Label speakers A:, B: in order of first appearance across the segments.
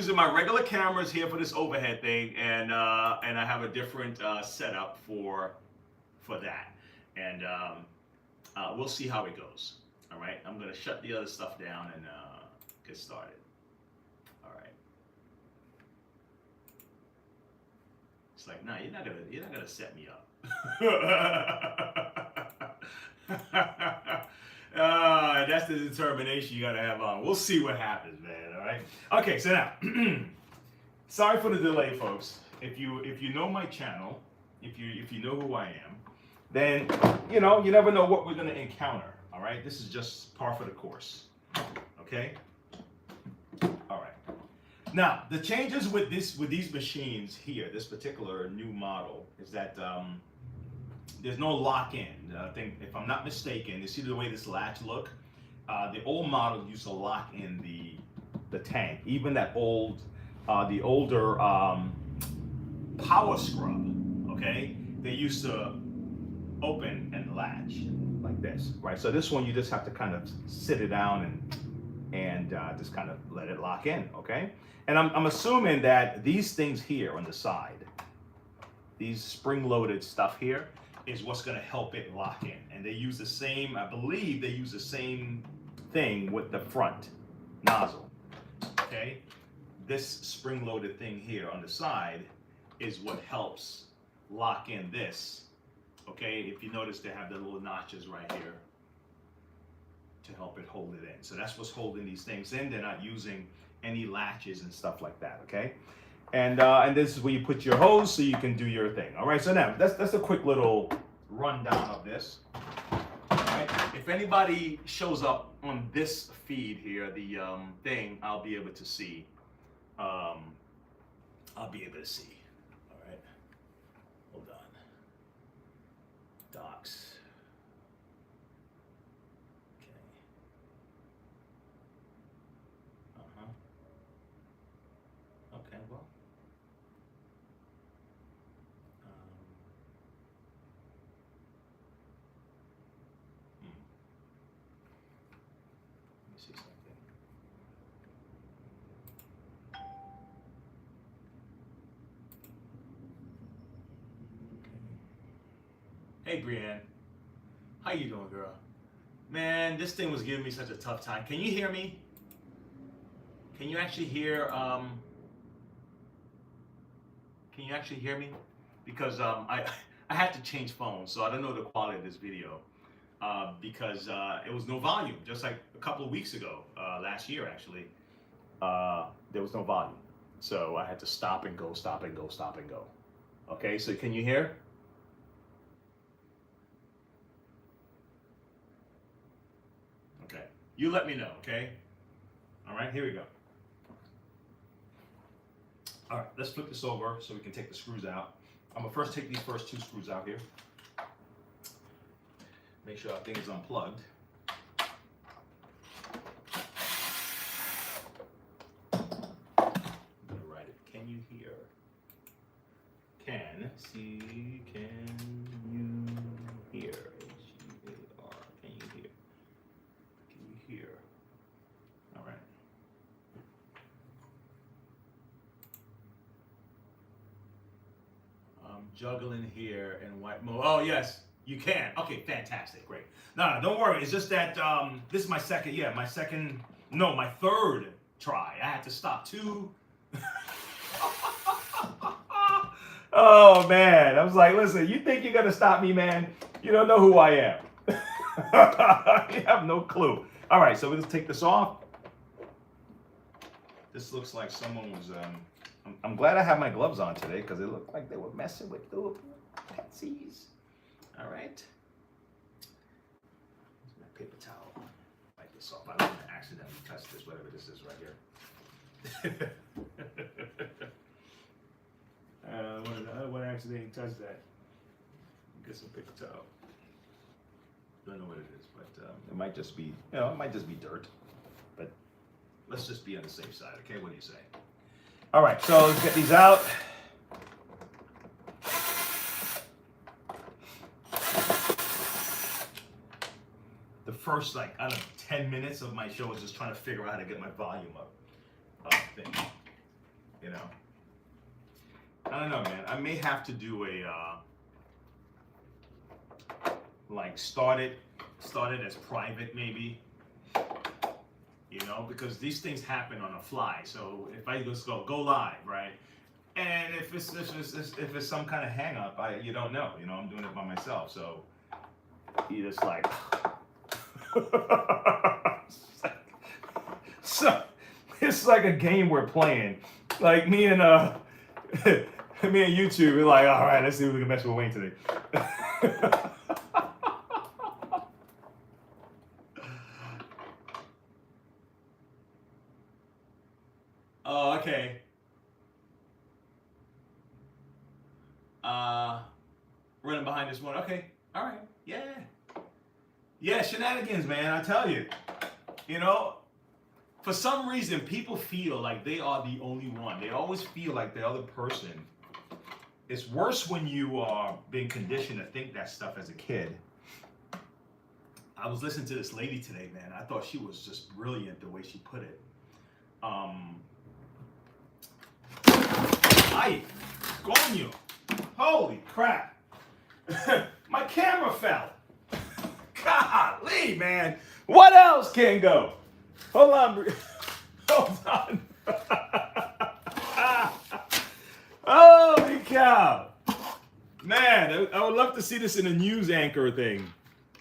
A: using my regular cameras here for this overhead thing, and I have a different setup for that, and we'll see how it goes. All right, I'm gonna shut the other stuff down and get started. All right. It's like, nah, you're not gonna set me up. That's the determination you gotta have on. We'll see what happens, man. All right. Okay. So now, sorry for the delay, folks. If you know my channel, if you know who I am, then you never know what we're gonna encounter. All right. This is just par for the course. Okay. All right. Now the changes with these machines here, this particular new model, is that there's no lock-in. I think, if I'm not mistaken, you see the way this latch look? The old model used to lock in the tank. Even that the older power scrub, okay? They used to open and latch like this, right? So this one, you just have to kind of sit it down and just kind of let it lock in, okay? And I'm assuming that these things here on the side, these spring-loaded stuff here, is what's going to help it lock in. And they use the same, I believe they use the same thing with the front nozzle, okay? This spring-loaded thing here on the side is what helps lock in this, okay? If you notice, they have the little notches right here to help it hold it in. So that's what's holding these things in. They're not using any latches and stuff like that, okay? And this is where you put your hose so you can do your thing. All right, so now that's a quick little rundown of this. All right. If anybody shows up on this feed here, the thing, I'll be able to see. All right, hold on. Docs. Okay. Okay, well. Let me see something. Hey, Brienne. How you doing, girl? Man, this thing was giving me such a tough time. Can you hear me? Can you actually hear, can you actually hear me? Because I had to change phones, so I don't know the quality of this video. Because it was no volume, just like a couple of weeks ago, last year actually, there was no volume. So I had to stop and go, stop and go, stop and go. Okay, so can you hear? Okay, you let me know, okay? All right, here we go. All right, let's flip this over so we can take the screws out. I'm gonna first take these first two screws out here. Make sure our thing is unplugged. I'm gonna write it. Can you hear? Can you hear? H-E-A-R. Can you hear? Can you hear? All right. I'm juggling here in white mode. Oh yes. You can. Okay, fantastic, great. No, don't worry. It's just that this is my third try. I had to stop two. Oh man, I was like, listen, you think you're gonna stop me, man? You don't know who I am. You have no clue. All right, so we'll just take this off. This looks like someone was. I'm glad I have my gloves on today because it looked like they were messing with the little petsies. All right. Here's my paper towel. Wipe this off. I don't want to accidentally touch this, whatever this is right here. I don't want to accidentally touch that. Get some paper towel. Don't know what it is, but it might just be, it might just be dirt. But let's just be on the safe side, okay? What do you say? All right, so let's get these out. First, like, I don't know, 10 minutes of my show is just trying to figure out how to get my volume up. Thing. I don't know, man. I may have to do a like start it as private, maybe. You know, because these things happen on the fly. So if I just go live, right? And if it's some kind of hang up, you don't know. You know, I'm doing it by myself. So you just like so it's like a game we're playing. Like me and YouTube, we're like, all right, let's see if we can mess with Wayne today. Oh, okay. Running behind this one. Okay. All right. Yeah. Yeah, shenanigans, man. I tell you. You know, for some reason, people feel like they are the only one. They always feel like the other person. It's worse when you are being conditioned to think that stuff as a kid. I was listening to this lady today, man. I thought she was just brilliant the way she put it. Ay, coño. Holy crap. My camera fell. Golly, man. What else can go? Hold on. Hold on. Holy cow. Man, I would love to see this in a news anchor thing.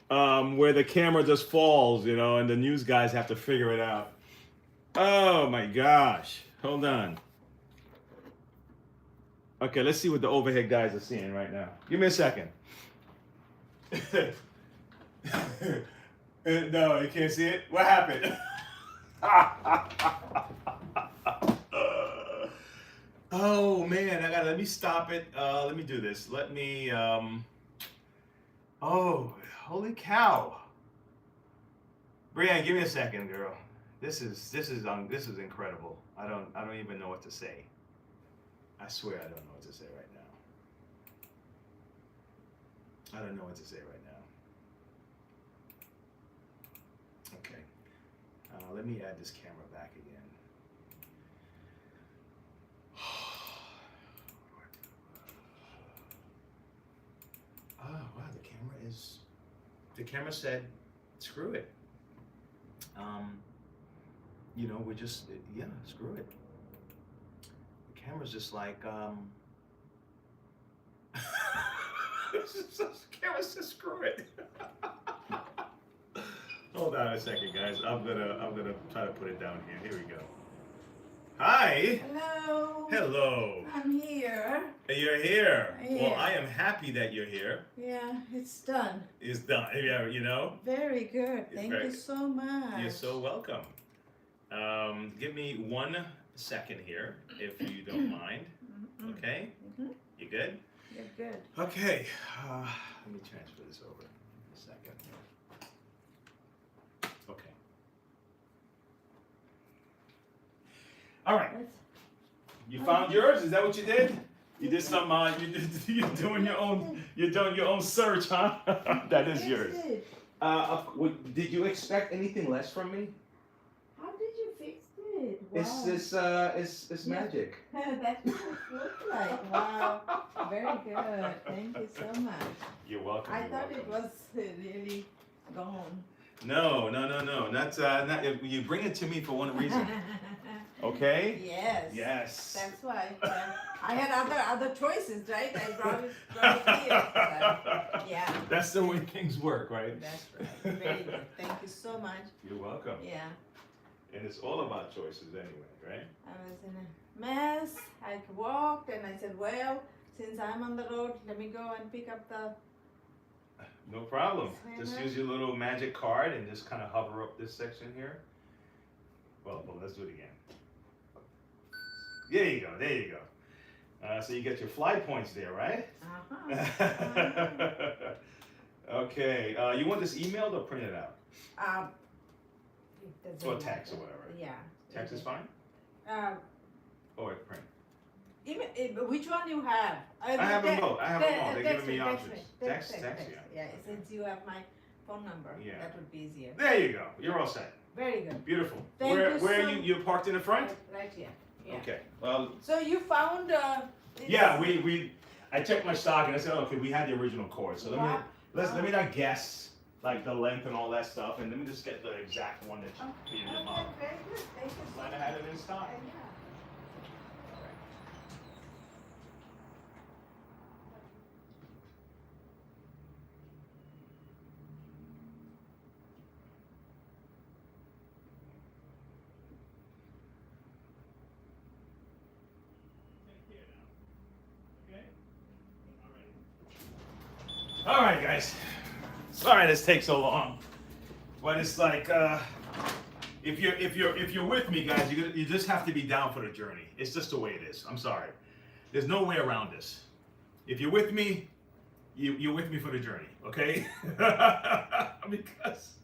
A: Where the camera just falls, you know, and the news guys have to figure it out. Oh my gosh. Hold on. Okay, let's see what the overhead guys are seeing right now. Give me a second. No, you can't see it? What happened? Oh man, let me stop it. Let me do this. Let me oh, holy cow. Brianne, give me a second, girl. This is incredible. I don't even know what to say. I swear I don't know what to say right now. I don't know what to say right now. Okay. Let me add this camera back again. Oh, wow, the camera said, screw it. You know, we're just, yeah, screw it. The camera's just like, the camera says screw it. Hold on a second, guys. I'm gonna try to put it down here. Here we go. Hi.
B: Hello.
A: Hello.
B: I'm here.
A: You're here.
B: Yeah.
A: Well, I am happy that you're here.
B: Yeah, it's done.
A: It's done. Yeah, you know.
B: Very good. Thank you so much.
A: You're so welcome. Give me 1 second here, if you don't mind. Okay?
B: Mm-hmm.
A: You good?
B: You're good.
A: Okay. Let me transfer this over a second. Okay. All right. You found yours? Is that what you did? You did some. You're doing your own. You're doing your own search, huh? That is yours. Did you expect anything less from me?
B: How did you fix it? Wow.
A: It's magic.
B: That's what it looks like. Wow. Very good. Thank you so much.
A: You're welcome.
B: I thought it was really gone.
A: No. Not. You bring it to me for one reason. Okay.
B: Yes.
A: Yes.
B: That's why. I had other choices, right? I brought it here. So, yeah.
A: That's the way things work, right?
B: That's right. Very good. Thank you so much.
A: You're welcome.
B: Yeah.
A: And it's all about choices anyway, right?
B: I was in a mess. I walked and I said, well, since I'm on the road, let me go and pick up the...
A: No problem. Just use your little magic card and just kind of hover up this section here. Well, let's do it again. There you go. There you go. So you get your fly points there, right? Okay. You want this emailed or printed out? Or text or whatever.
B: Yeah.
A: Text is fine? Or print?
B: Which one you have?
A: I have them both. They're giving me options. Text, yeah.
B: Yeah, since you have my phone number, that would be easier.
A: There you go. You're all set.
B: Very good.
A: Beautiful. Where
B: Thank you
A: are you? You're parked in the front?
B: Right here. Yeah.
A: Okay. Well.
B: So you found
A: Yeah, I checked my stock and I said, okay, we had the original cord. So let me not guess like the length and all that stuff, and let me just get the exact one that you
B: Okay, very good. Thank you so
A: might
B: much.
A: have had it in stock.
B: Yeah.
A: All right, guys. Sorry this takes so long, but it's like if you're with me, guys, you just have to be down for the journey. It's just the way it is. I'm sorry. There's no way around this. If you're with me, you're with me for the journey, okay? Because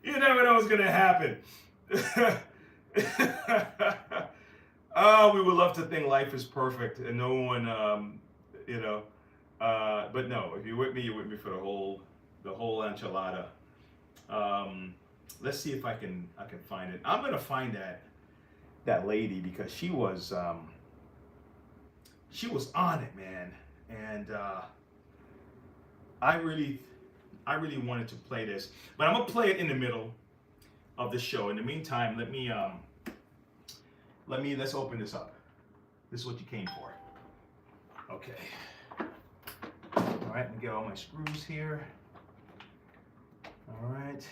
A: you never know what's gonna happen. Oh, we would love to think life is perfect and no one, you know. But no, if you're with me for the whole enchilada. Let's see if I can find it. I'm gonna find that lady because she was on it, man, and I really wanted to play this, but I'm gonna play it in the middle of the show. In the meantime, let's open this up. This is what you came for. Okay. All right, let me get all my screws here. All right.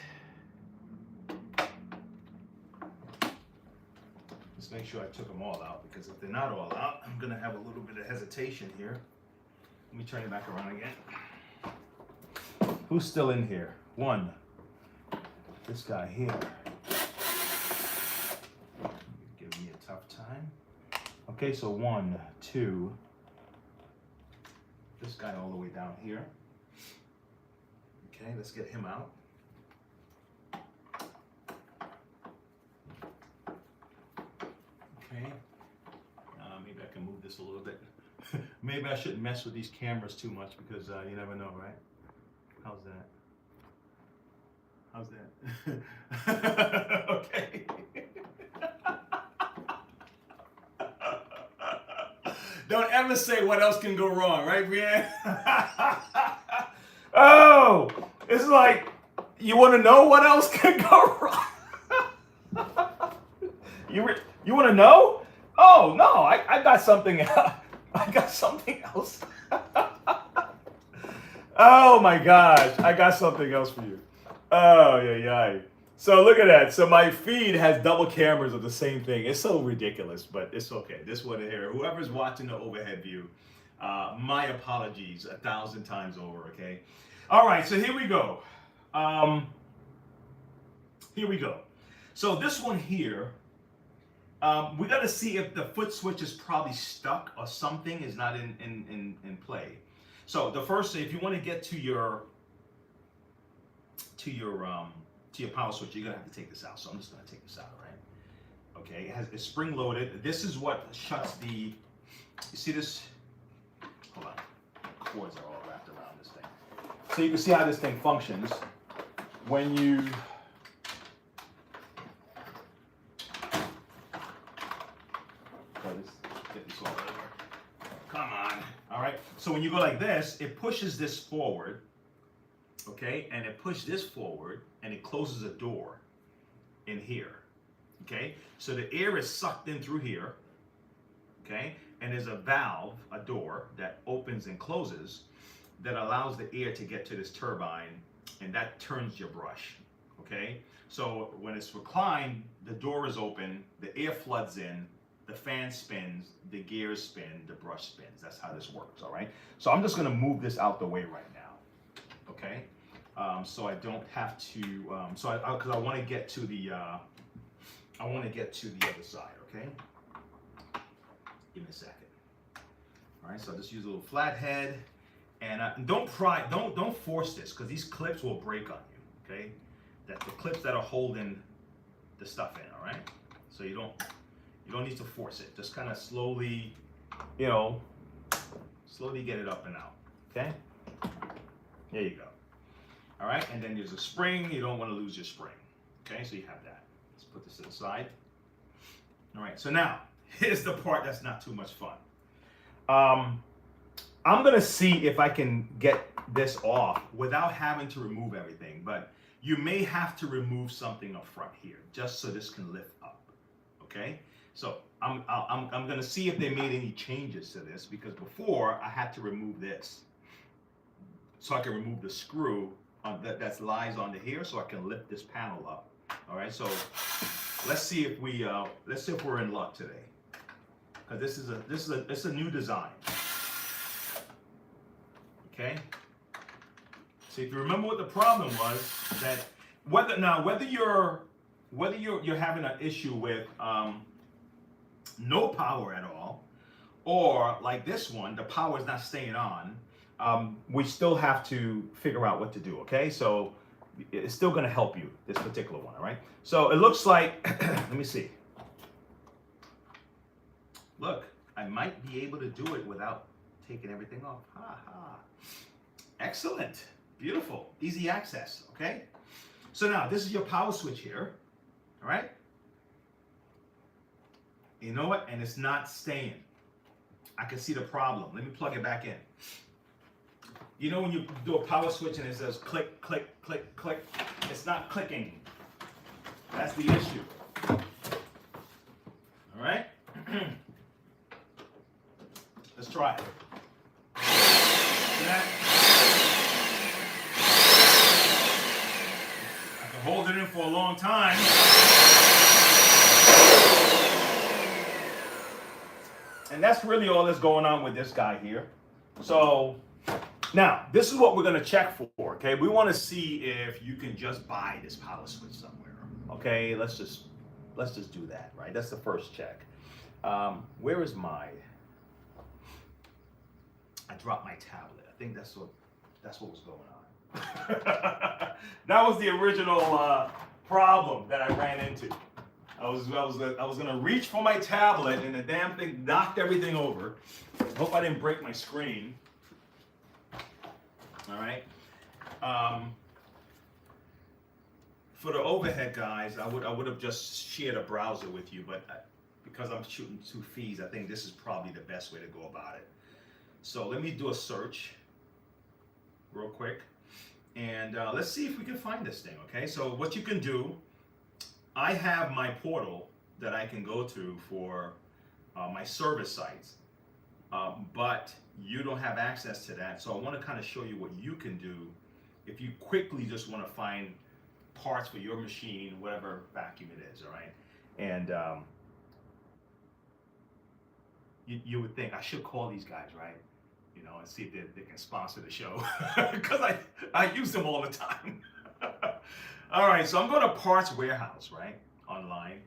A: Let's make sure I took them all out, because if they're not all out, I'm gonna have a little bit of hesitation here. Let me turn it back around again. Who's still in here? One. This guy here. Give me a tough time. Okay, so 1, 2. This guy all the way down here. Okay, let's get him out. Okay, maybe I can move this a little bit. Maybe I shouldn't mess with these cameras too much because you never know, right? How's that? How's that? Okay. Don't ever say what else can go wrong, right, Brianne? Oh, it's like, you want to know what else can go wrong? You want to know? Oh, no, I got something. I got something else. Oh, my gosh. I got something else for you. Oh, yeah. So look at that. So my feed has double cameras of the same thing. It's so ridiculous, but it's okay. This one here, whoever's watching the overhead view, my apologies 1,000 times over, okay? All right, so here we go. So this one here, we got to see if the foot switch is probably stuck or something is not in play. So the first thing, if you want to get to your power switch, you're gonna have to take this out. So I'm just gonna take this out, all right? Okay, it's spring loaded. This is what shuts the. You see this? Hold on, cords are all wrapped around this thing. So you can see how this thing functions when you. Get this all over. Come on. All right. So when you go like this, it pushes this forward. Okay, and it pushes this forward, and it closes a door in here. Okay, so the air is sucked in through here. Okay, and there's a valve, a door that opens and closes that allows the air to get to this turbine, and that turns your brush. Okay, so when it's reclined, the door is open, the air floods in, the fan spins, the gears spin, the brush spins. That's how this works. All right, so I'm just going to move this out the way right now. Okay. So I don't have to. Because I want to get to the. I want to get to the other side. Okay. Give me a second. All right. So I just use a little flathead, and don't force this, because these clips will break on you. Okay. That's the clips that are holding the stuff in. All right. So you don't need to force it. Just kind of slowly, slowly get it up and out. Okay. There you go. All right, and then there's a spring. You don't want to lose your spring. Okay, so you have that. Let's put this to the side. All right, so now, here's the part that's not too much fun. I'm gonna see if I can get this off without having to remove everything, but you may have to remove something up front here just so this can lift up. Okay, so I'm gonna see if they made any changes to this, because before I had to remove this so I can remove the screw that lies under here so I can lift this panel up. All right, so let's see if we're in luck today, because this is a new design. Okay. So if you remember what the problem was, that whether you're having an issue with no power at all, or like this one, the power is not staying on, we still have to figure out what to do. Okay, so it's still going to help you, this particular one. All right. So it looks like, let me see. Look, I might be able to do it without taking everything off. Ha ha. Excellent. Beautiful. Easy access. Okay. So now this is your power switch here. All right. You know what? And it's not staying. I can see the problem. Let me plug it back in. You know when you do a power switch and it says click, click, click, click? It's not clicking. That's the issue. All right. Let's try it. See that? I can hold it in for a long time. And that's really all that's going on with this guy here. So now this is what we're going to check for. Okay, we want to see if you can just buy this power switch somewhere. Okay, let's just do that. Right, that's the first check. Where is my? I dropped my tablet. I think that's what was going on. That was the original problem that I ran into. I was gonna reach for my tablet and the damn thing knocked everything over. Hope I didn't break my screen. All right. For the overhead, guys, I would have just shared a browser with you, but because I'm shooting 2 feeds, I think this is probably the best way to go about it. So let me do a search real quick, and let's see if we can find this thing. Okay, so what you can do, I have my portal that I can go to for my service sites, but you don't have access to that. So I want to kind of show you what you can do if you quickly just want to find parts for your machine, whatever vacuum it is. All right, and you would think I should call these guys, right? You know, and see if they can sponsor the show, because I use them all the time. All right, so I'm going to Parts Warehouse, right, online.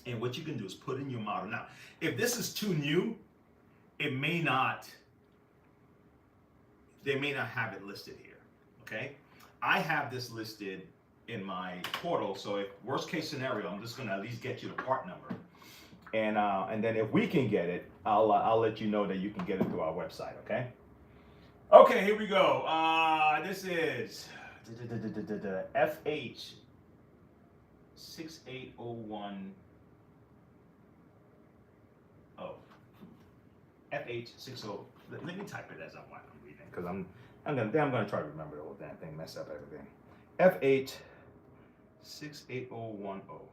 A: And what you can do is put in your model. Now, if this is too new, they may not have it listed here, okay? I have this listed in my portal, so if worst case scenario, I'm just going to at least get you the part number. And then if we can get it, I'll let you know that you can get it through our website, okay? Okay, here we go. This is FH 6801. Oh, FH 60. Let me type it as I'm reading, because I'm gonna try to remember the whole damn thing, mess up everything. FH 68010.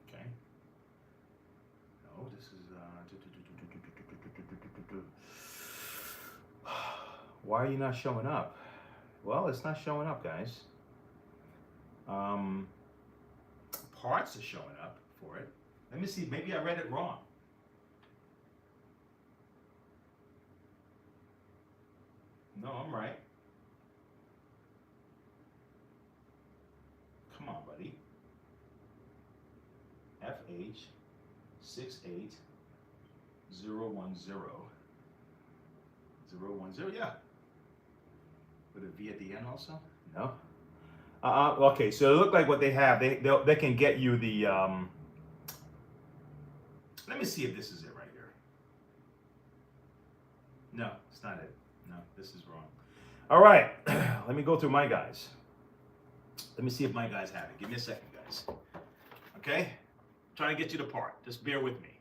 A: Okay. No, this is Why are you not showing up? Well, it's not showing up, guys. Parts are showing up for it. Let me see, maybe I read it wrong. No, I'm right. Come on, buddy. FH 68010. 010, yeah. With a V at the end also? No. Okay, so it looked like what they have, they can get you the, let me see if this is it right here. No, it's not it. No, this is wrong. All right, let me go through my guys. Let me see if my guys have it. Give me a second, guys. Okay? Trying to get you the part. Just bear with me.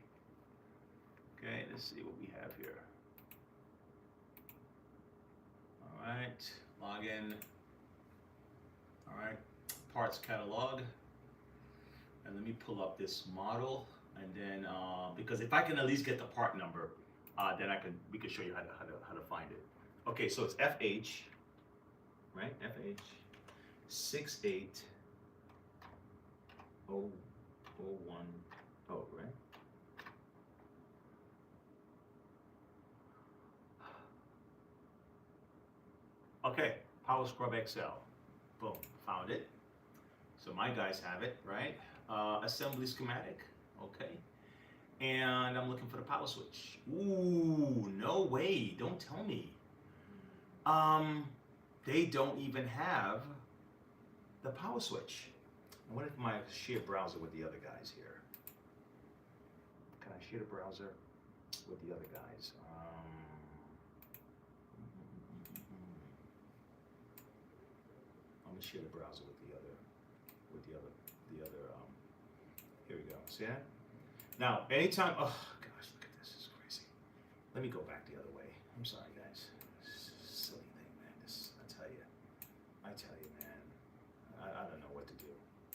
A: Okay, let's see what we have here. All right, log in. All right, parts catalog. And let me pull up this model, and then because if I can at least get the part number, then we could show you how to find it. Okay, so it's FH, right? FH 68010, right? Okay, Power Scrub XL. Boom, found it. So my guys have it, right? Assembly schematic, okay. And I'm looking for the power switch. Ooh, no way, don't tell me. They don't even have the power switch. What if I share browser with the other guys here? Can I share the browser with the other guys? I'm gonna share the browser with the other. Here we go. See that? Now, anytime. Oh gosh, look at this. This is crazy. Let me go back the other way. I'm sorry, guys. This is a silly thing, man. I tell you, man. I don't know what to do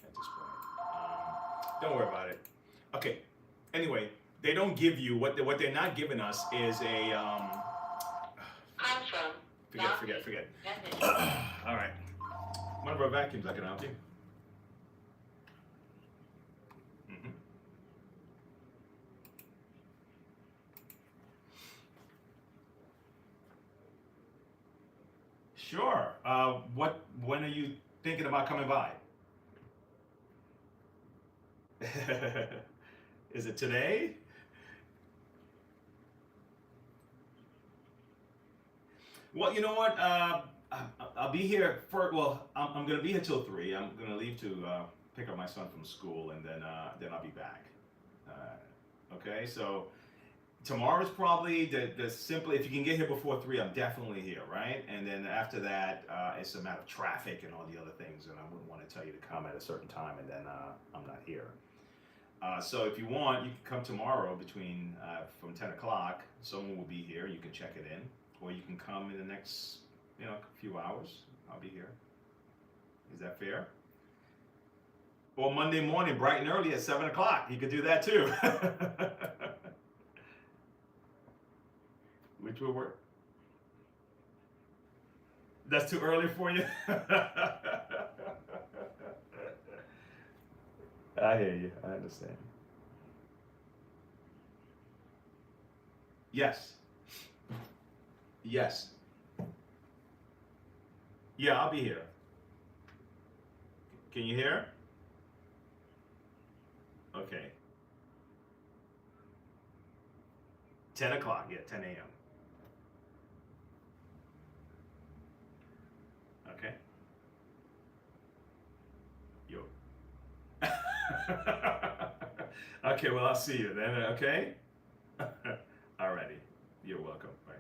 A: at this point. Don't worry about it. Okay. Anyway, they don't give you what they're not giving us is a Forget. All right. One of our vacuums, I can help you. Sure. When are you thinking about coming by? Is it today? Well, you know what? I'll be here I'm gonna be here till 3. I'm gonna leave to pick up my son from school, and then I'll be back. Okay, so tomorrow's probably the simply, if you can get here before 3, I'm definitely here, right? And then after that, it's a matter of traffic and all the other things, and I wouldn't want to tell you to come at a certain time and then I'm not here. So if you want, you can come tomorrow between from 10 o'clock. Someone will be here. You can check it in, or you can come in the next few hours. I'll be here. Is that fair? Or Monday morning, bright and early at 7 o'clock. You could do that too. Which will work. That's too early for you? I hear you. I understand. Yes. Yes. Yeah, I'll be here. Can you hear? Okay. 10 o'clock, yeah, 10 a.m. Okay. Yo. Okay, well, I'll see you then, okay? Alrighty. You're welcome. Bye.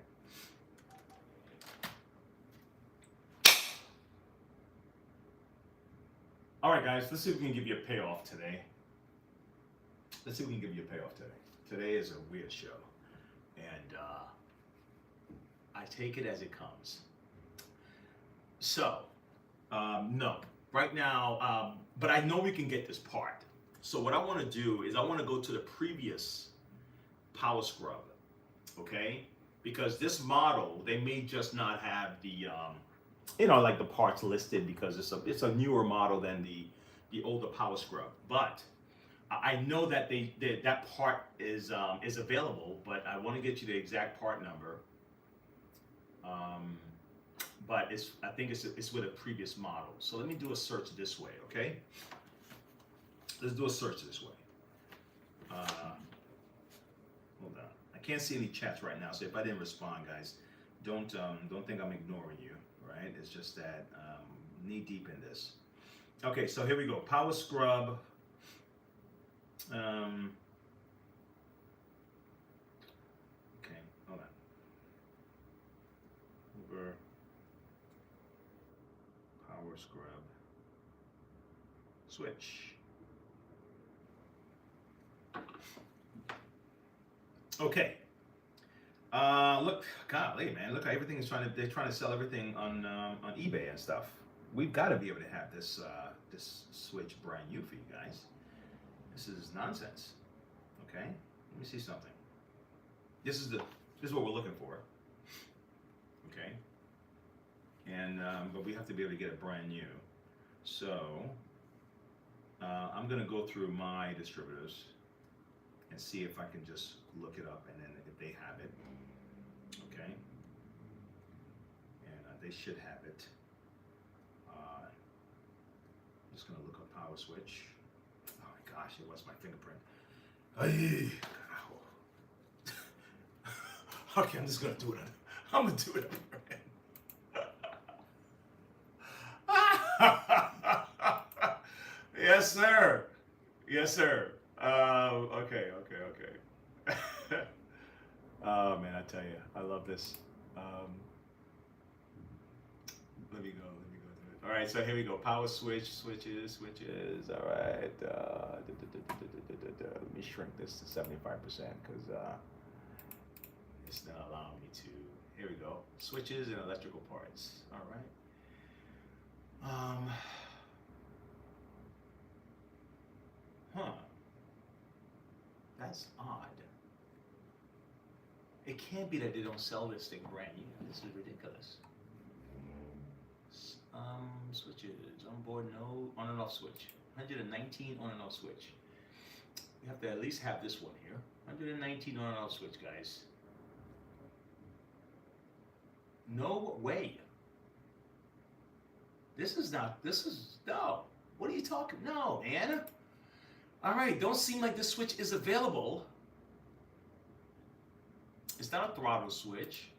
A: Alright, guys, let's see if we can give you a payoff today. Today is a weird show. And I take it as it comes. So, no. Right now, but I know we can get this part. So what I want to do is I want to go to the previous power scrub, okay? Because this model, they may just not have the, like the parts listed because it's a newer model than the older power scrub. But I know that that part is available, but I want to get you the exact part number. But I think it's with a previous model. So let me do a search this way, okay? Let's do a search this way. Hold on. I can't see any chats right now, so if I didn't respond, guys, don't think I'm ignoring you, right? It's just that knee deep in this. Okay, so here we go. Power scrub. Okay, hold on. Hoover power scrub switch. Okay. Look, golly, man, look, everything is they're trying to sell everything on eBay and stuff. We've got to be able to have this this switch brand new for you guys. This is nonsense. Okay, let me see something. This is what we're looking for. Okay, and but we have to be able to get it brand new. So I'm gonna go through my distributors and see if I can just look it up, and then if they have it. Okay, and they should have it. I'm just gonna look up power switch. Oh my gosh, it was my fingerprint. Aye. Okay, I'm just gonna do it. I'm gonna do it. Yes, sir. Yes, sir. Okay. Oh man, I tell you, I love this. Let me go to it. All right, so here we go. Power switches. All right. Let me shrink this to 75% because it's not allowing me to. Here we go. Switches and electrical parts. All right. That's odd. It can't be that they don't sell this thing brand new. This is ridiculous. Switches on board, no on and off switch. 119 on and off switch. You have to at least have this one here. 119 on and off switch, guys. No way. No. What are you talking? No, man. All right, don't seem like this switch is available. It's not a throttle switch.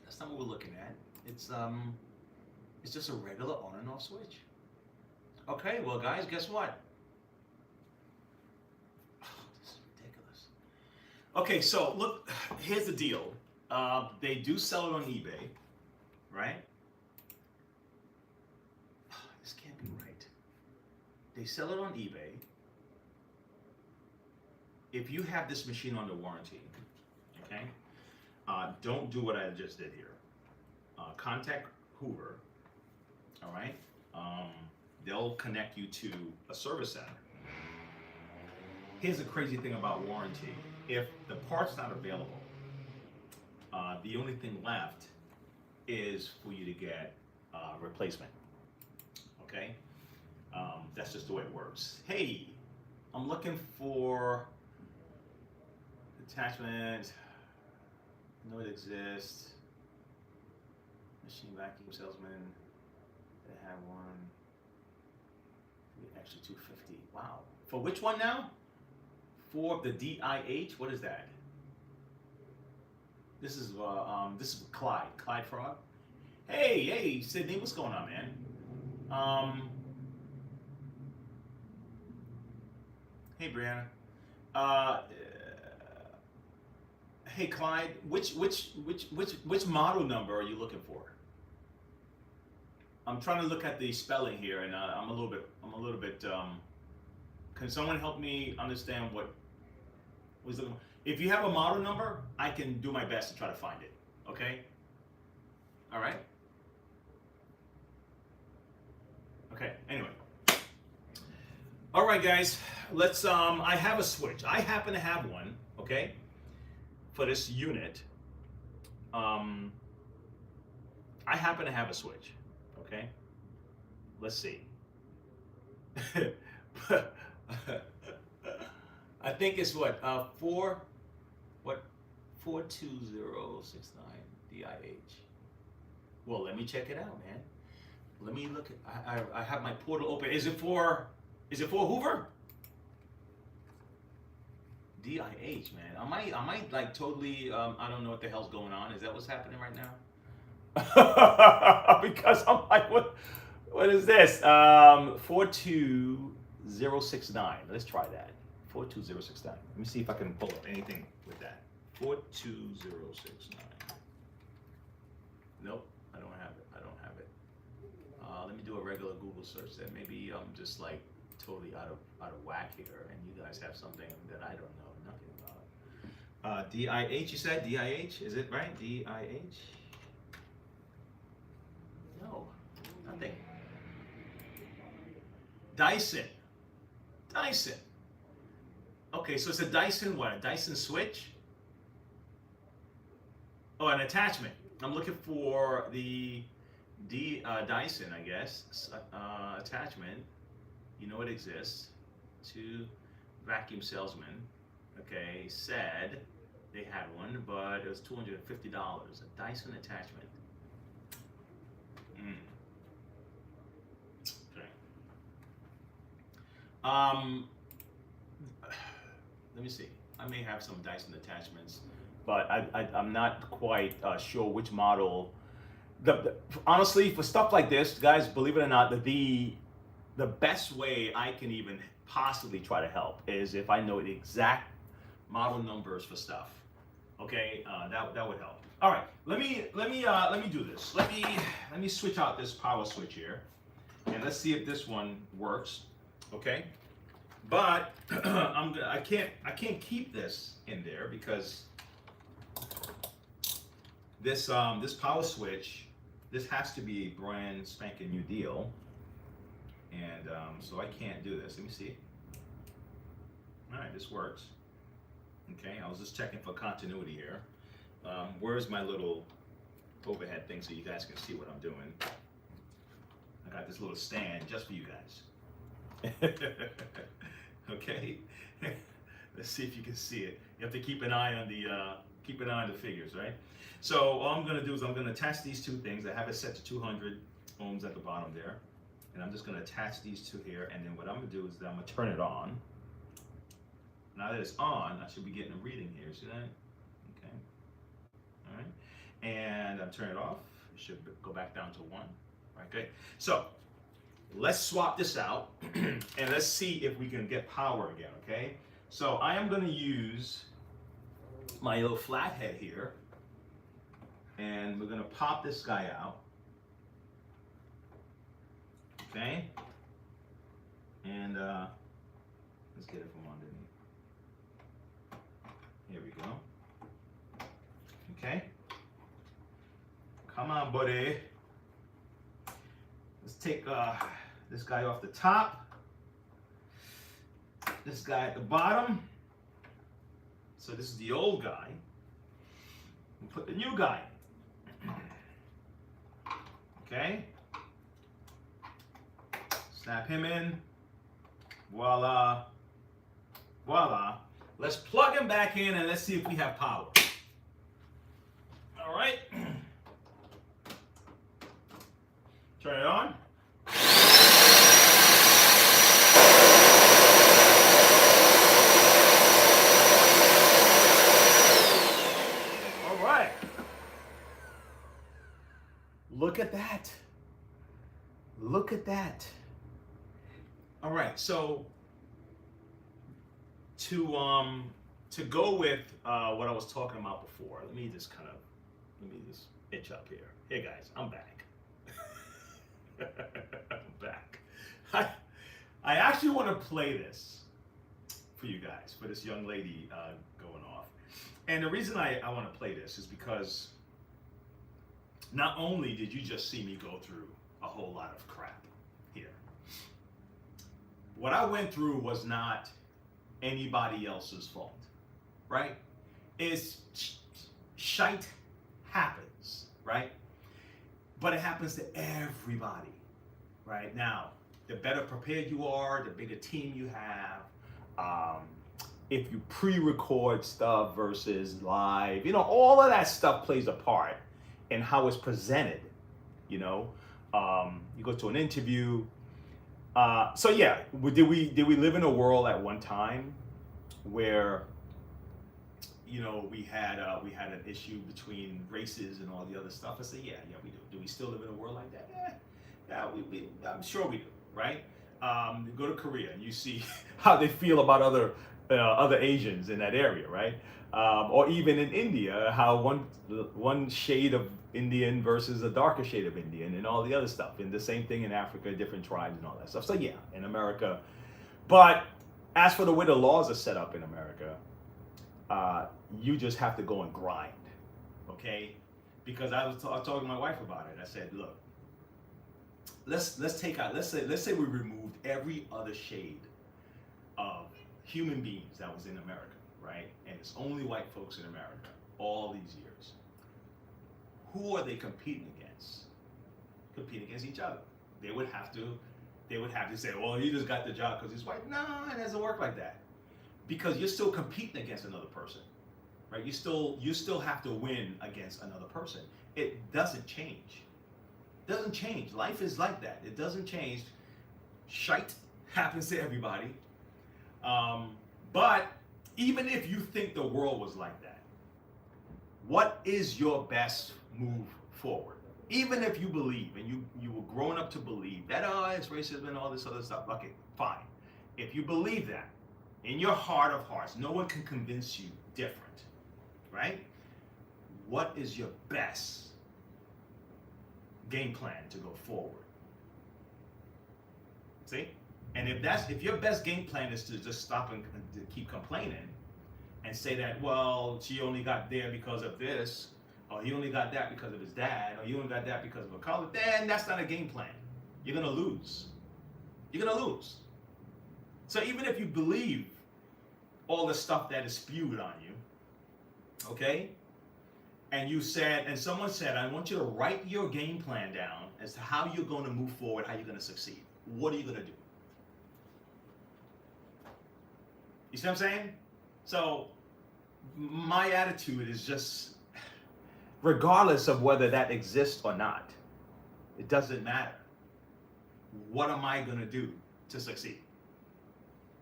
A: That's not what we're looking at. It's just a regular on and off switch. Okay, well guys, guess what? Oh, this is ridiculous. Okay, so look, here's the deal. They do sell it on eBay, right? This can't be right. They sell it on eBay. If you have this machine under warranty, okay, don't do what I just did here. Contact Hoover, all right? They'll connect you to a service center. Here's the crazy thing about warranty. If the part's not available, the only thing left is for you to get replacement, okay? That's just the way it works. Hey, I'm looking for attachment. I know it exists. Machine vacuum salesman. They have one. Actually, 250. Wow. For which one now? For the DIH. What is that? This is Clyde. Clyde Frog. Hey, Sydney. What's going on, man? Hey, Brianna. Hey, Clyde. Which model number are you looking for? I'm trying to look at the spelling here, and I'm a little bit. Can someone help me understand what was looking? If you have a model number, I can do my best to try to find it. Okay. All right. Okay. Anyway. All right, guys. Let's. I have a switch. I happen to have one. Okay. For this unit. I happen to have a switch. Okay, let's see. I think it's 42069 DIH. Well, let me check it out, man. Let me look at. I have my portal open. Is it for Hoover? DIH, man. Am I like totally? I don't know what the hell's going on. Is that what's happening right now? Because I'm like, what is this? 42069. Let's try that. 42069. Let me see if I can pull up anything with that. 42069. Nope, I don't have it. Let me do a regular Google search. That maybe I'm just like totally out of whack here, and you guys have something that I don't know nothing about. DIH, you said? DIH? Is it right? DIH? No, nothing. Dyson. Dyson. Okay, so it's a Dyson what? A Dyson switch? Oh, an attachment. I'm looking for the Dyson, I guess, attachment. You know it exists. To vacuum salesman. Okay, said they had one, but it was $250. A Dyson attachment. Okay. Let me see. I may have some Dyson attachments, but I'm not quite sure which model. Honestly, for stuff like this, guys, believe it or not, the best way I can even possibly try to help is if I know the exact model numbers for stuff. Okay, that would help. All right, let me do this. Let me switch out this power switch here, and let's see if this one works. Okay, but I can't keep this in there because this power switch, this has to be a brand spanking new deal, and so I can't do this. Let me see. All right, this works. Okay, I was just checking for continuity here. Where's my little overhead thing so you guys can see what I'm doing? I got this little stand just for you guys. Okay, let's see if you can see it. You have to keep an eye on the figures, right? So all I'm gonna do is I'm gonna attach these two things. I have it set to 200 ohms at the bottom there, and I'm just gonna attach these two here. And then what I'm gonna do is that I'm gonna turn it on. Now that it's on, I should be getting a reading here. See that? Okay. All right. And I'm turning it off. It should go back down to 1. All right, good. So let's swap this out and let's see if we can get power again, okay? So I am going to use my little flathead here, and we're going to pop this guy out. Okay? And let's get it from underneath. Here we go. Okay. Come on, buddy. Let's take this guy off the top. This guy at the bottom. So this is the old guy. We'll put the new guy. Okay. Snap him in. Voila. Voila. Let's plug him back in and let's see if we have power. All right. Turn it on. All right. Look at that. Look at that. All right, so to go with what I was talking about before, let me just itch up here. Hey guys, I'm back. I'm back. I actually want to play this for you guys, for this young lady going off. And the reason I want to play this is because not only did you just see me go through a whole lot of crap here, what I went through was not anybody else's fault, right? It's shite happens, right? But it happens to everybody, right? Now, the better prepared you are, the bigger team you have, if you pre-record stuff versus live, all of that stuff plays a part in how it's presented, you go to an interview. So yeah, did we live in a world at one time where we had an issue between races and all the other stuff? I say yeah, we do. Do we still live in a world like that? Yeah, I'm sure we do, right? You go to Korea and you see how they feel about other Asians in that area, right? Or even in India, how one shade of Indian versus a darker shade of Indian and all the other stuff. And the same thing in Africa, different tribes and all that stuff. So yeah, in America. But as for the way the laws are set up in America, You just have to go and grind, okay? Because I was talking to my wife about it. I said, look, let's say we removed every other shade of human beings that was in America, right? And it's only white folks in America all these years. Who are they competing against? Competing against each other. They would have to say, well, he just got the job because he's white. No, it doesn't work like that. Because you're still competing against another person, right? You still have to win against another person. It doesn't change. It doesn't change. Life is like that. It doesn't change. Shite happens to everybody. But even if you think the world was like that, what is your best move forward? Even if you believe, and you were grown up to believe that, it's racism and all this other stuff, okay, fine. If you believe that, in your heart of hearts, no one can convince you different, right? What is your best game plan to go forward? See? And if your best game plan is to just stop and to keep complaining and say that, well, she only got there because of this, or he only got that because of his dad, or you only got that because of a color, then that's not a game plan. You're gonna lose. You're gonna lose. So even if you believe all the stuff that is spewed on you, okay, and someone said, I want you to write your game plan down as to how you're going to move forward, how you're going to succeed. What are you going to do? You see what I'm saying? So my attitude is just, regardless of whether that exists or not, it doesn't matter. What am I going to do to succeed?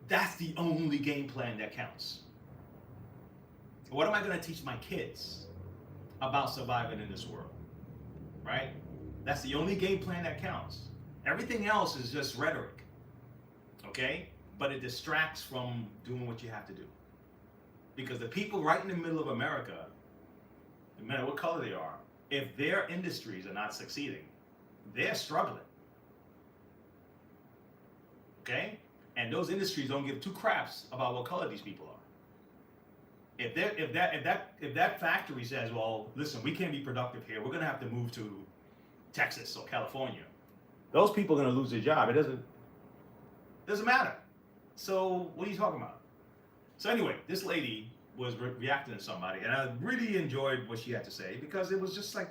A: That's the only game plan that counts. What am I going to teach my kids about surviving in this world? Right? That's the only game plan that counts. Everything else is just rhetoric. Okay? But it distracts from doing what you have to do. Because the people right in the middle of America, no matter what color they are, if their industries are not succeeding, they're struggling. Okay? And those industries don't give two craps about what color these people are. If that factory says, well, listen, we can't be productive here, we're gonna have to move to Texas or California, those people are gonna lose their job. It doesn't matter. So what are you talking about? So anyway, this lady was reacting to somebody, and I really enjoyed what she had to say because it was just like,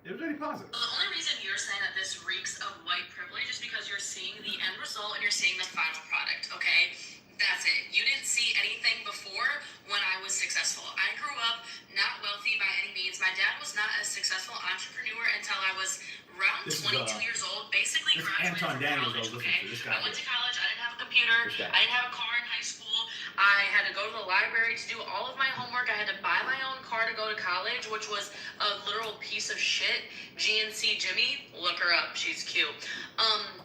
A: it was really positive.
C: The only reason you're saying that this reeks of white privilege is because you're seeing the end result and you're seeing the final product, okay? That's it. You didn't see anything before when I was successful. I grew up not wealthy by any means. My dad was not a successful entrepreneur until I was around 22 years old, basically graduated from college, okay? I went to college, I didn't have a computer, I didn't have a car in high school. I had to go to the library to do all of my homework. I had to buy my own car to go to college, which was a literal piece of shit. GNC Jimmy, look her up, she's cute.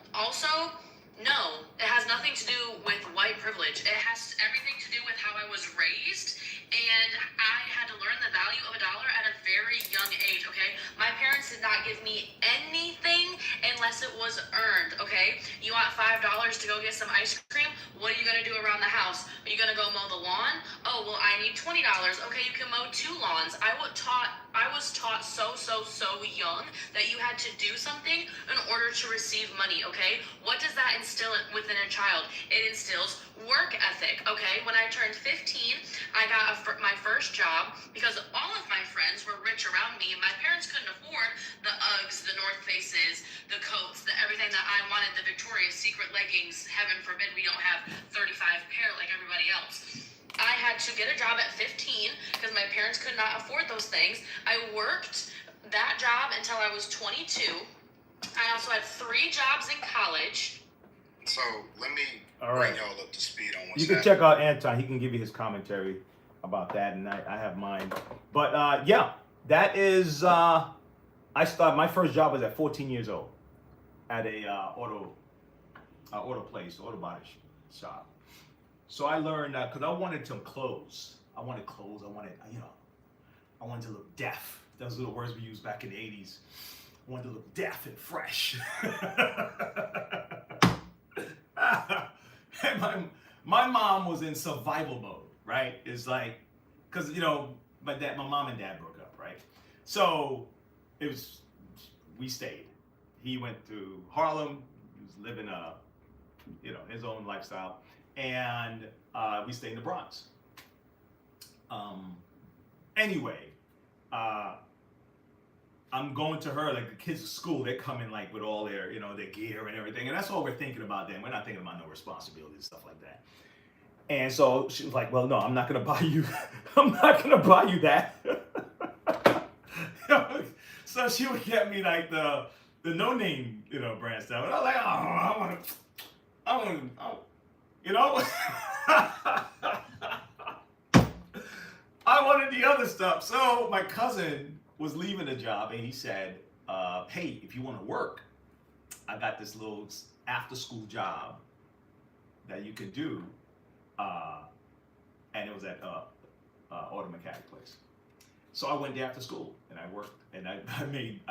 C: Also, no, it has nothing to do with white privilege. It has everything to do with how I was raised, and I had to learn the value of a dollar at a very young age, okay? My parents did not give me anything unless it was earned, okay? You want $5 to go get some ice cream? What are you gonna do around the house? Are you gonna go mow the lawn? Oh, well, I need $20. Okay, you can mow 2 lawns. I was taught so young that you had to do something in order to receive money, okay? What does that instill within a child? It instills work ethic, okay? When I turned 15, I got my first job because all of my friends were rich around me, and my parents couldn't afford the Uggs, the North Faces, the coats, the everything that I wanted, the Victoria's Secret leggings. Heaven forbid we don't have 35 pair like everybody else. I had to get a job at 15 because my parents could not afford those things. I worked that job until I was 22. I also had 3 jobs in college.
D: So let me
A: bring
D: y'all up to speed on what's
A: You can check out Anton. He can give you his commentary about that, and I have mine. But yeah, that is. My first job was at 14 years old at a auto body shop. So I learned because I wanted some clothes. I wanted clothes. I wanted to look deaf. Those are the words we used back in the 80s. I wanted to look deaf and fresh. And my mom was in survival mode, right? It's like, because, you know, my mom and dad broke up, right? So we stayed. He went to Harlem. He was living his own lifestyle, and we stayed in the Bronx. Anyway, I'm going to her, like the kids at school, they're coming like with all their, their gear and everything. And that's all we're thinking about then. We're not thinking about no responsibility and stuff like that. And so she was like, well, no, I'm not going to buy you. I'm not going to buy you that. So she would get me like the no-name, brand stuff. And I was like, I want I wanted the other stuff. So my cousin was leaving the job and he said, hey, if you want to work, I got this little after-school job that you could do. And it was at auto mechanic place. So I went there after school and I worked and I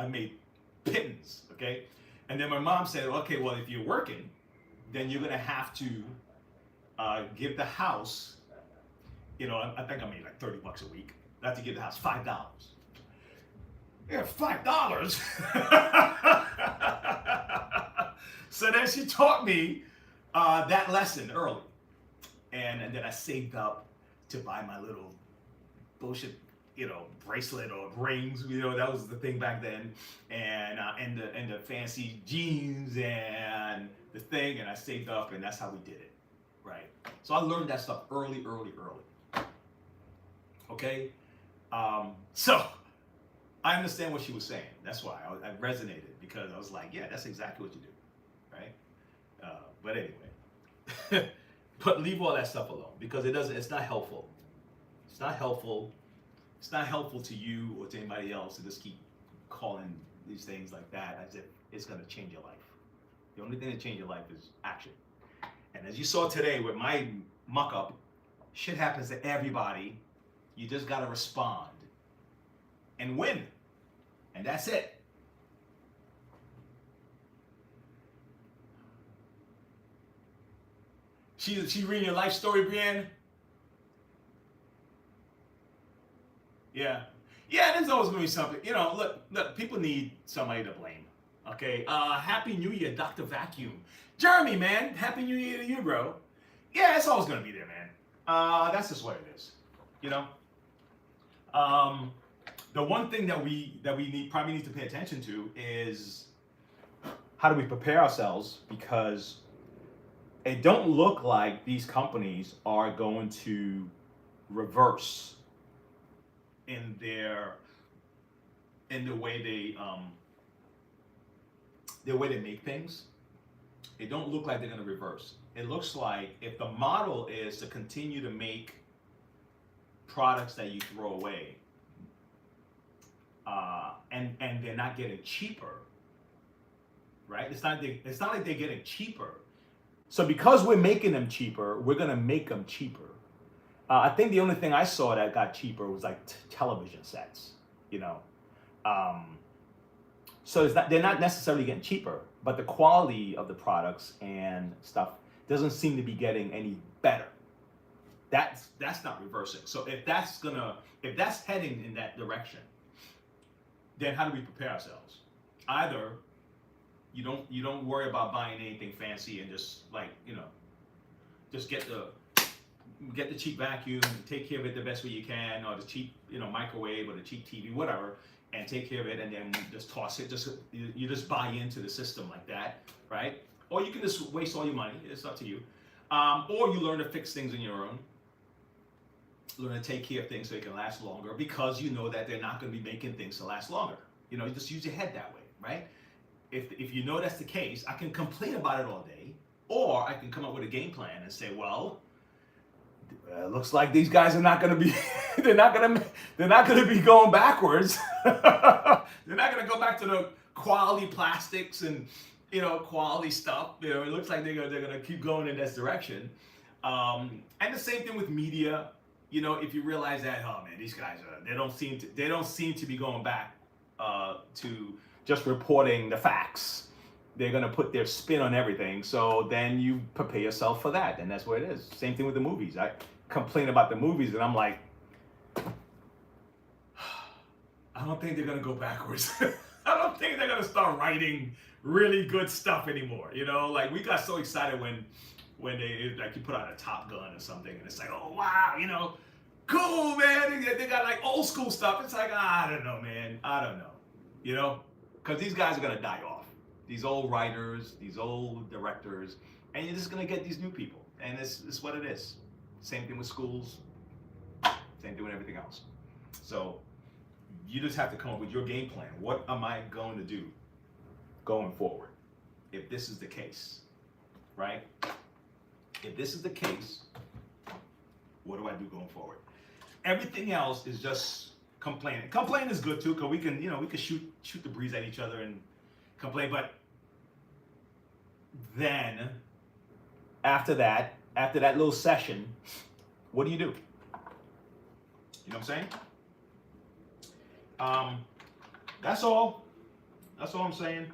A: made pittance, okay? And then my mom said, okay, well, if you're working, then you're gonna have to give the house, I think I made like $30 a week. I have to give the house $5. Yeah, $5. So then she taught me that lesson early. And then I saved up to buy my little bullshit, bracelet or rings. That was the thing back then. And the fancy jeans and the thing. And I saved up, and that's how we did it, right? So I learned that stuff early. Okay, so I understand what she was saying. That's why I resonated, because I was like, yeah, that's exactly what you do, right? But anyway. But leave all that stuff alone, because it's not helpful. It's not helpful. It's not helpful to you or to anybody else to just keep calling these things like that as if it's going to change your life. The only thing that changes your life is action. And as you saw today with my muck up, shit happens to everybody. You just got to respond and win. And that's it. She reading your life story, Brienne? Yeah. Yeah, there's always going to be something. Look, people need somebody to blame. Okay? Happy New Year, Dr. Vacuum. Jeremy, man, Happy New Year to you, bro. Yeah, it's always going to be there, man. That's just what it is. The one thing that we probably need to pay attention to is how do we prepare ourselves, because it don't look like these companies are going to reverse in the way they make things. It don't look like they're going to reverse. It looks like if the model is to continue to make products that you throw away, and they're not getting cheaper, right? It's not like they're getting cheaper. So because we're making them cheaper, we're gonna make them cheaper. I think the only thing I saw that got cheaper was like television sets, So they're not necessarily getting cheaper, but the quality of the products and stuff doesn't seem to be getting any better. That's not reversing. So if that's heading in that direction, then how do we prepare ourselves? Either you don't worry about buying anything fancy and just just get the cheap vacuum, take care of it the best way you can, or the cheap microwave or the cheap TV, whatever, and take care of it and then just toss it. You just buy into the system like that, right? Or you can just waste all your money. It's up to you. Or you learn to fix things on your own. Learn to take care of things so they can last longer, because you know that they're not going to be making things to last longer. You just use your head that way, right? If you know that's the case, I can complain about it all day, or I can come up with a game plan and say, well, looks like these guys are not going to be they're not going to be going backwards. They're not going to go back to the quality plastics and quality stuff. It looks like they're going to keep going in this direction. And the same thing with media. If you realize that, oh man, these guys they don't seem to be going back to just reporting the facts. they're gonna put their spin on everything. So then you prepare yourself for that, and that's what it is. Same thing with the movies. I complain about the movies, and I'm like, I don't think they're gonna go backwards. I don't think they're gonna start writing really good stuff anymore. You know, like we got so excited when they like you put out a Top Gun or something, and it's like, oh wow, you know, cool man. They got like old school stuff. It's like I don't know, man. I don't know. You know, because these guys are gonna die off. These old writers, these old directors, and you're just gonna get these new people, and it's what it is. Same thing with schools. Same thing with everything else. So you just have to come up with your game plan. What am I going to do going forward if this is the case, right? If this is the case, what do I do going forward? Everything else is just complaining. Complaining is good too, because we can, you know, we can shoot the breeze at each other and complain. But then after that little session, what do? You know what I'm saying? That's all. That's all I'm saying.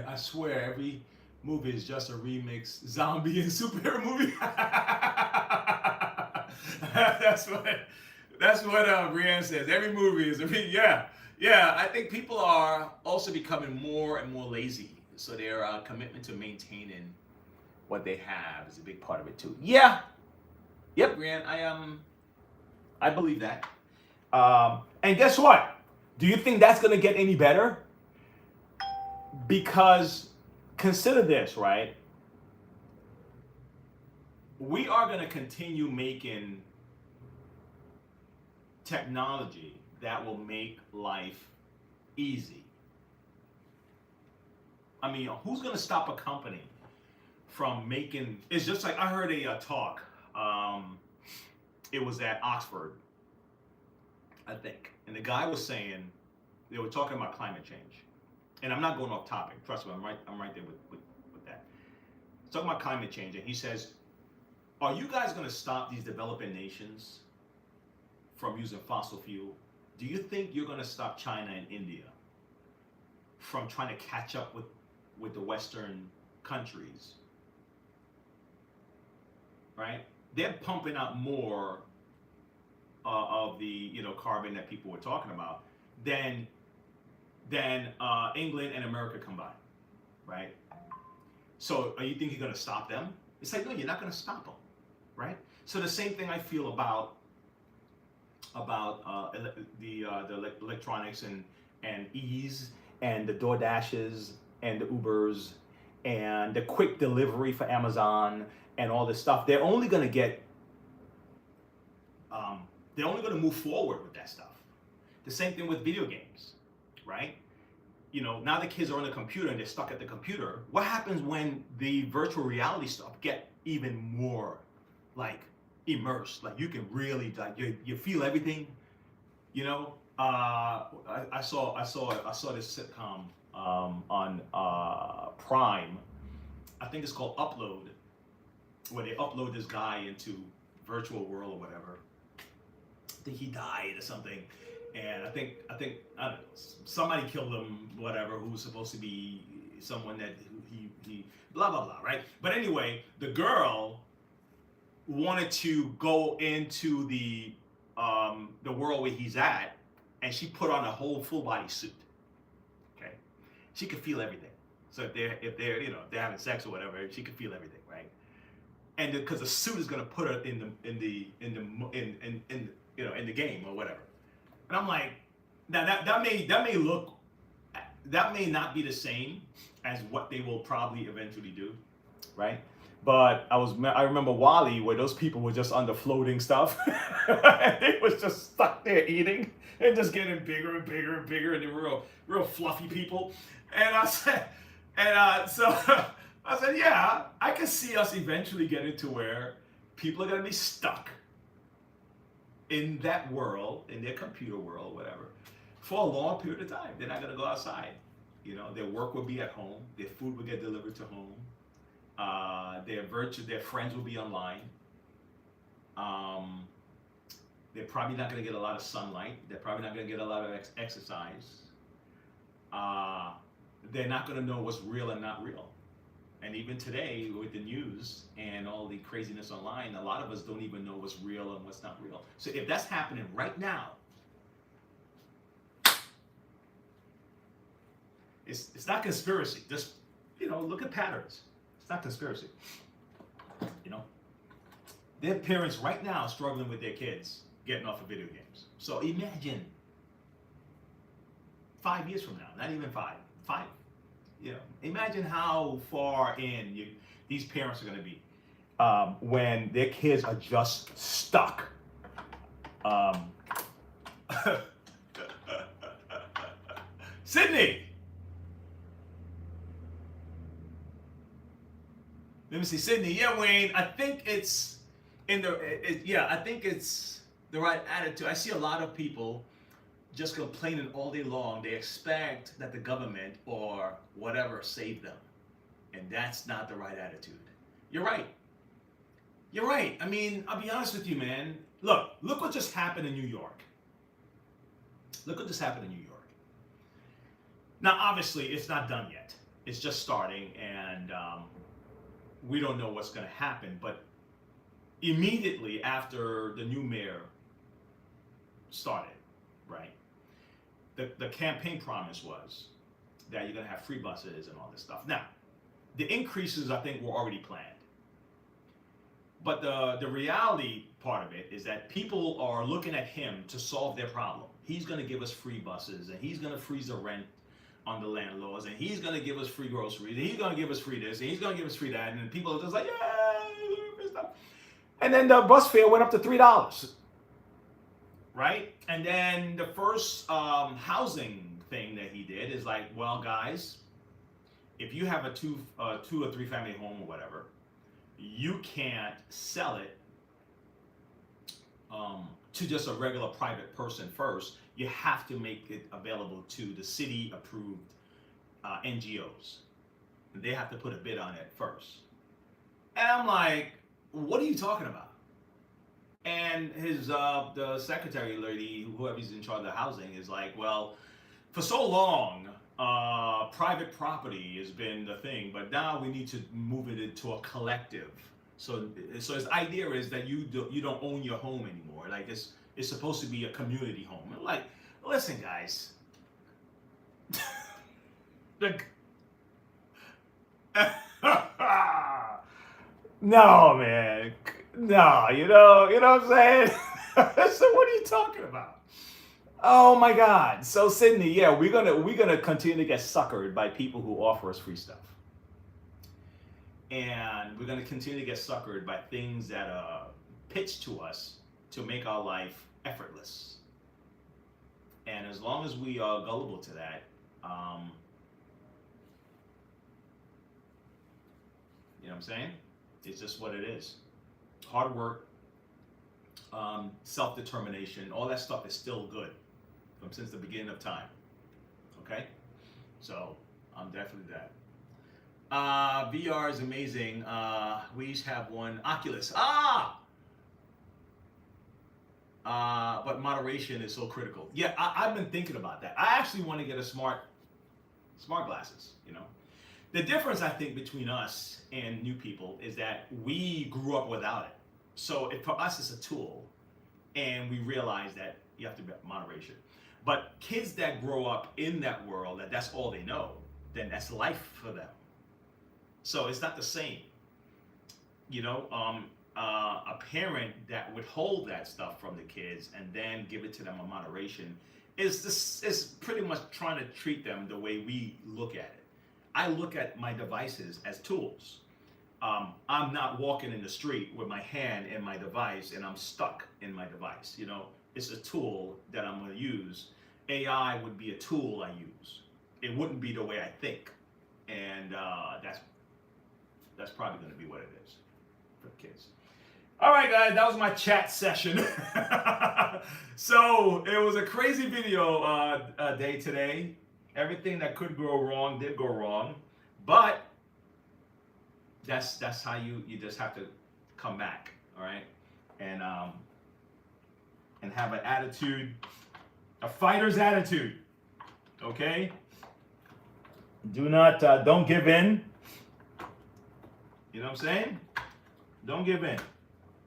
A: I swear, every movie is just a remix zombie and superhero movie. That's what Brienne says. Every movie is yeah. I think people are also becoming more and more lazy, so their commitment to maintaining what they have is a big part of it too. Yeah. Yep, Brienne, I believe that. And guess what? Do you think that's gonna get any better? Because consider this, right? We are gonna continue making technology that will make life easy. I mean, who's gonna stop a company from making? It's just like I heard a talk. It was at Oxford, I think, and the guy was saying they were talking about climate change, and I'm not going off topic. Trust me, I'm right there with that. Talking about climate change, and he says, "Are you guys going to stop these developing nations from using fossil fuel? Do you think you're going to stop China and India from trying to catch up with the Western countries? Right? They're pumping out more of the carbon that people were talking about than England and America combined, right? So you think you're going to stop them? It's like, no, you're not going to stop them, right? So the same thing I feel about the electronics and ease and the DoorDashes and the Ubers and the quick delivery for Amazon and all this stuff. They're only going to move forward with that stuff. The same thing with video games, right? You know, now the kids are on the computer and they're stuck at the computer. What happens when the virtual reality stuff get even more like immersed? Like you can really like you feel everything. You know, I saw this sitcom on Prime. I think it's called Upload, where they upload this guy into virtual world or whatever. I think he died or something, and I think I don't know, somebody killed him, whatever, who was supposed to be someone that he blah blah blah, right? But anyway, the girl wanted to go into the world where he's at, and she put on a whole full body suit. Okay, she could feel everything. So if they're they're having sex or whatever, she could feel everything, right? And because the suit is gonna put her in the game or whatever. And I'm like, now that may not be the same as what they will probably eventually do, right? But I remember Wally, where those people were just under floating stuff. They was just stuck there eating and just getting bigger and bigger and bigger, and they were real fluffy people. And I said, yeah, I can see us eventually getting to where people are gonna be stuck in that world, in their computer world, whatever, for a long period of time. They're not gonna go outside. You know, their work will be at home. Their food will get delivered to home. Their friends will be online. They're probably not going to get a lot of sunlight. They're probably not going to get a lot of exercise. They're not going to know what's real and not real. And even today, with the news and all the craziness online, a lot of us don't even know what's real and what's not real. So if that's happening right now, it's not conspiracy. Just, look at patterns. It's not conspiracy. Their parents right now struggling with their kids getting off of video games. So imagine 5 years from now, not even five, imagine how far in these parents are going to be when their kids are just stuck. Sydney! Let me see, Sydney. Yeah, Wayne, I think it's I think it's the right attitude. I see a lot of people just complaining all day long. They expect that the government or whatever save them. And that's not the right attitude. You're right. You're right. I mean, I'll be honest with you, man. Look what just happened in New York. Look what just happened in New York. Now, obviously, it's not done yet. It's just starting, and we don't know what's going to happen. But immediately after the new mayor started, right, the campaign promise was that you're going to have free buses and all this stuff. Now, the increases, I think, were already planned. But the reality part of it is that people are looking at him to solve their problem. He's going to give us free buses, and he's going to freeze the rent on the landlords, and he's going to give us free groceries, and he's going to give us free this, and he's going to give us free that, and people are just like, yeah, and then the bus fare went up to $3, right? And then the first housing thing that he did is like, well, guys, if you have a two or three family home or whatever, you can't sell it to just a regular private person first. You have to make it available to the city approved NGOs. They have to put a bid on it first. And I'm like, what are you talking about? And his the secretary lady, whoever's in charge of the housing, is like, well, for so long, private property has been the thing, but now we need to move it into a collective. So his idea is that you don't own your home anymore. Like it's supposed to be a community home. And like, listen, guys. No, man. No, you know what I'm saying? So what are you talking about? Oh my God. So Sydney, yeah, we're gonna continue to get suckered by people who offer us free stuff. And we're gonna continue to get suckered by things that are pitched to us to make our life effortless. And as long as we are gullible to that, you know what I'm saying? It's just what it is. Hard work, self-determination, all that stuff is still good from since the beginning of time. Okay? So I'm definitely that. VR is amazing. We each have one. Oculus. But moderation is so critical. Yeah, I've been thinking about that. I actually want to get a smart glasses, you know. The difference, I think, between us and new people is that we grew up without it. So for us, it's a tool, and we realize that you have to be moderation. But kids that grow up in that world, that's all they know, then that's life for them. So it's not the same. You know, a parent that would hold that stuff from the kids and then give it to them in moderation is pretty much trying to treat them the way we look at it. I look at my devices as tools. I'm not walking in the street with my hand in my device and I'm stuck in my device. You know, it's a tool that I'm going to use. AI would be a tool I use. It wouldn't be the way I think, and that's probably going to be what it is for the kids. All right, guys, that was my chat session. So it was a crazy video day today. Everything that could go wrong did go wrong, but that's how you just have to come back, all right? And and have an attitude, a fighter's attitude. Okay? Don't give in. You know what I'm saying? Don't give in.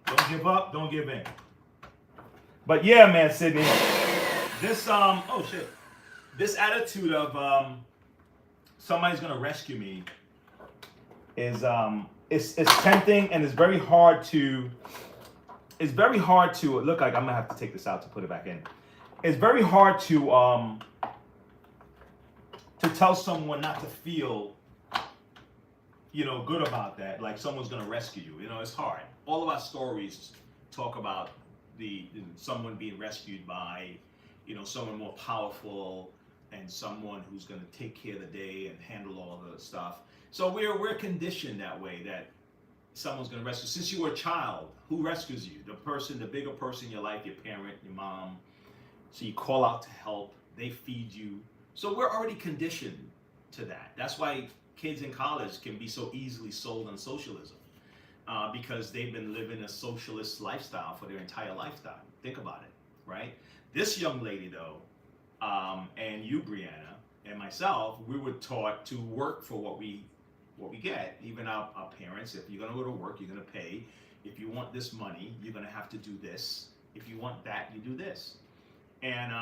A: Don't give up. Don't give in. But yeah, man, Sydney, this this attitude of somebody's gonna rescue me is it's tempting, and it's very hard to. It's very hard to look like I'm gonna have to take this out to put it back in. It's very hard to tell someone not to feel, good about that. Like someone's gonna rescue you. It's hard. All of our stories talk about someone being rescued by, someone more powerful and someone who's gonna take care of the day and handle all the stuff. So we're conditioned that way, that someone's gonna rescue. Since you were a child, who rescues you? The bigger person in your life, your parent, your mom. So you call out to help. They feed you. So we're already conditioned to that. That's why kids in college can be so easily sold on socialism, because they've been living a socialist lifestyle for their entire lifetime. Think about it, right? This young lady, though, and you, Brianna, and myself, we were taught to work for what we get. Even our parents, if you're going to go to work, you're going to pay. If you want this money, you're going to have to do this. If you want that, you do this. And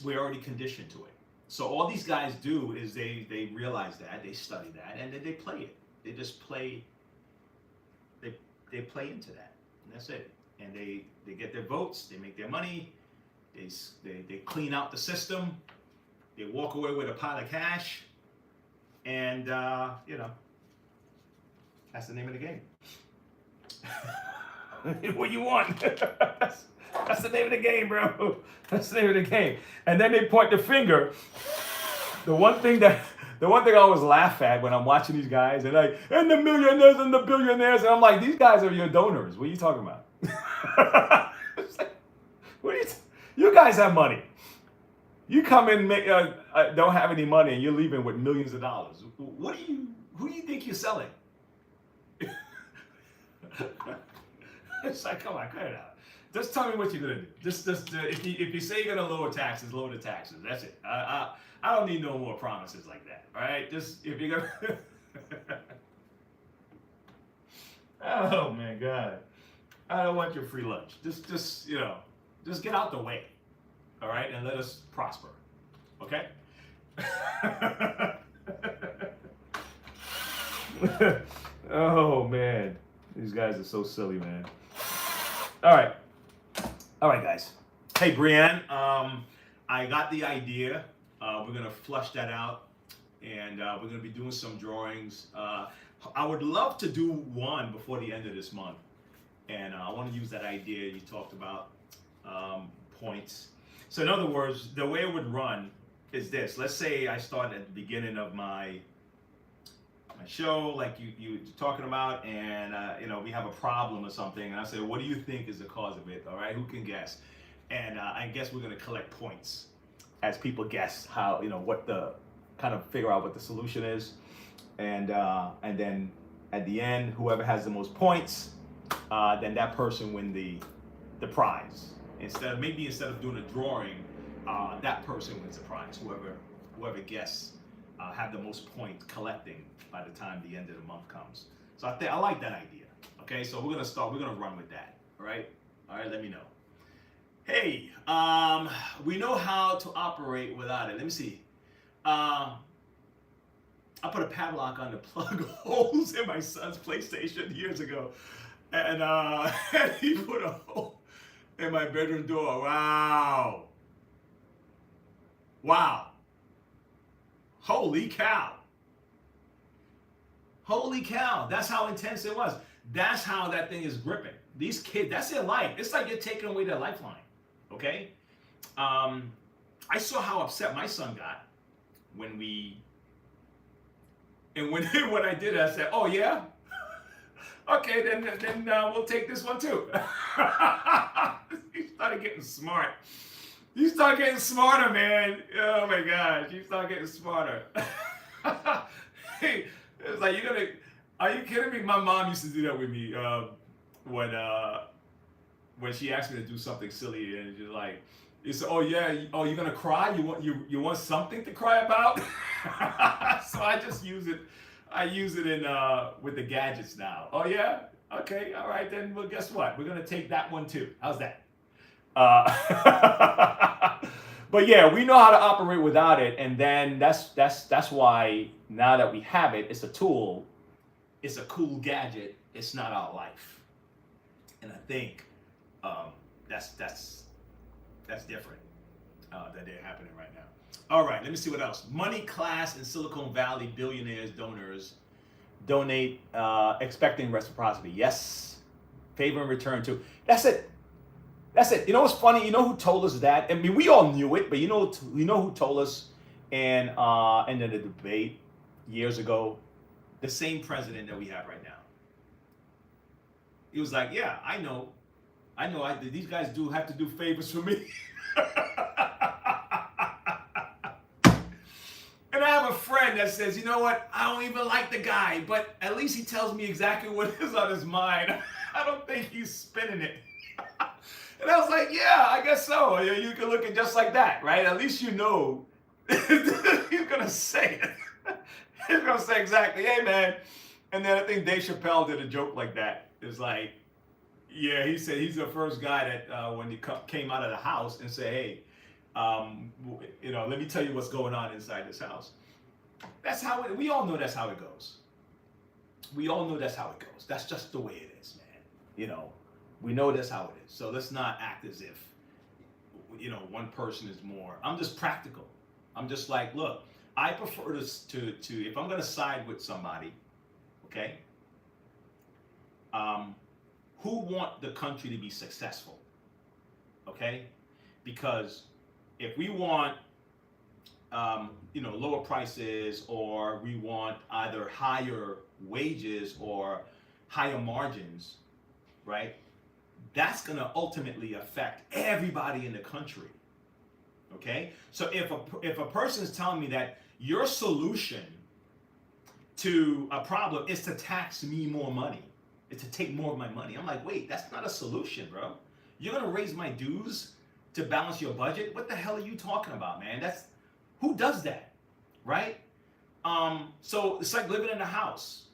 A: we're already conditioned to it. So all these guys do is they realize that, they study that, and then they play it. They just play. They play into that, and that's it. And they get their votes. They make their money. They clean out the system. They walk away with a pile of cash, and that's the name of the game. What you want? That's the name of the game, bro. That's the name of the game. And then they point the finger. The one thing I always laugh at when I'm watching these guys, and the millionaires and the billionaires, and I'm like, these guys are your donors. What are you talking about? It's like, you guys have money. You come in, don't have any money, and you're leaving with millions of dollars. Who do you think you're selling? It's like, come on, cut it out. Just tell me what you're gonna do. Just if you say you're gonna lower taxes, lower the taxes. That's it. I don't need no more promises like that. All right, just if you're gonna. Oh my God, I don't want your free lunch. Just get out the way. All right, and let us prosper. Okay. Oh man, these guys are so silly, man. All right, guys. Hey, Brianne, I got the idea. We're gonna flush that out, and we're gonna be doing some drawings. I would love to do one before the end of this month, and I want to use that idea you talked about, points. So in other words, the way it would run is this. Let's say I start at the beginning of my show, like you talking about, and we have a problem or something, and I say, what do you think is the cause of it? All right, who can guess? And I guess we're going to collect points as people guess how, what the kind of figure out what the solution is, and then at the end, whoever has the most points, then that person win the prize. Instead of doing a drawing, that person wins the prize. Whoever guesses have the most points collecting by the time the end of the month comes. So I like that idea. Okay, so we're gonna run with that. All right, let me know. Hey, we know how to operate without it. Let me see. I put a padlock on the plug holes in my son's PlayStation years ago, and he put a hole in my bedroom door. Wow. Holy cow. Holy cow. That's how intense it was. That's how that thing is gripping. These kids, that's their life. It's like you're taking away their lifeline. Okay? I saw how upset my son got when I did it, I said, oh yeah? Okay, then we'll take this one too. He started getting smart. You start getting smarter, man. Oh my gosh, you start getting smarter. Hey, it's like, are you kidding me? My mom used to do that with me. when she asked me to do something silly and she's like, you said, oh yeah, oh you're gonna cry? You want something to cry about? So I just use it. I use it in with the gadgets now. Oh yeah, okay, all right then. Well, guess what? We're gonna take that one too. How's that? But yeah, we know how to operate without it, and then that's why now that we have it, it's a tool. It's a cool gadget. It's not our life, and I think that's different that they're happening right now. All right, let me see what else. Money class in Silicon Valley billionaires donors donate expecting reciprocity. Yes, favor in return too. That's it. That's it. You know what's funny? You know who told us that? I mean, we all knew it, but you know who told us in the debate years ago? The same president that we have right now. He was like, yeah, I know. These guys do have to do favors for me. And I have a friend that says, you know what? I don't even like the guy, but at least he tells me exactly what is on his mind. I don't think he's spinning it. And I was like, yeah, I guess so. You can look at just like that, right? At least you know he's going to say it. He's going to say exactly, hey, man. And then I think Dave Chappelle did a joke like that. It's like, yeah, he said he's the first guy that when he came out of the house and said, hey, let me tell you what's going on inside this house. That's how we all know that's how it goes. We all know that's how it goes. That's just the way it is, man. We know that's how it is. So let's not act as if, one person is more. I'm just practical. I'm just like, look, I prefer to if I'm going to side with somebody, okay, who want the country to be successful, okay? Because if we want, lower prices, or we want either higher wages or higher margins, right? That's going to ultimately affect everybody in the country. Okay? So if a person is telling me that your solution to a problem is to tax me more money, is to take more of my money, I'm like, wait, that's not a solution, bro. You're going to raise my dues to balance your budget? What the hell are you talking about, man? Who does that? Right? So it's like living in a house,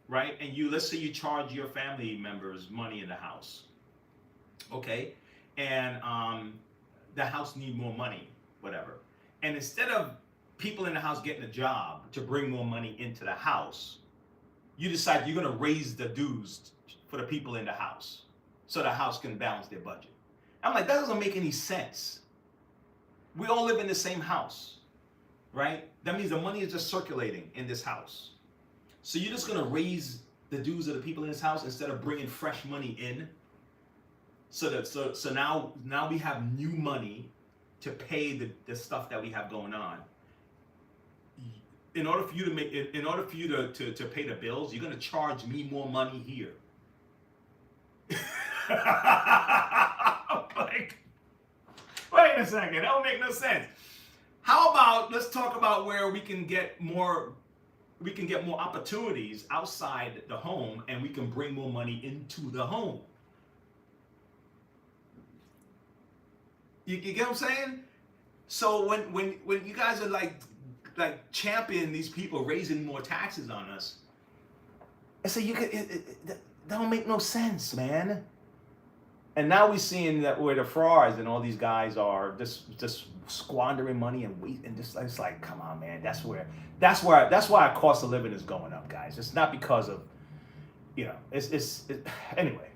A: right? And let's say you charge your family members money in the house. Okay, and the house need more money, whatever. And instead of people in the house getting a job to bring more money into the house, you decide you're going to raise the dues for the people in the house so the house can balance their budget. I'm like, that doesn't make any sense. We all live in the same house, right? That means the money is just circulating in this house. So you're just going to raise the dues of the people in this house instead of bringing fresh money in? So now we have new money to pay the stuff that we have going on. In order for you to pay the bills, you're gonna charge me more money here. Like, wait a second, that don't make no sense. How about let's talk about where we can get more opportunities outside the home, and we can bring more money into the home. You get what I'm saying? So when you guys are like championing these people raising more taxes on us, I say that don't make no sense, man. And now we're seeing that where the frauds and all these guys are just squandering money and it's like, come on, man. That's why our cost of living is going up, guys. It's not because of, anyway.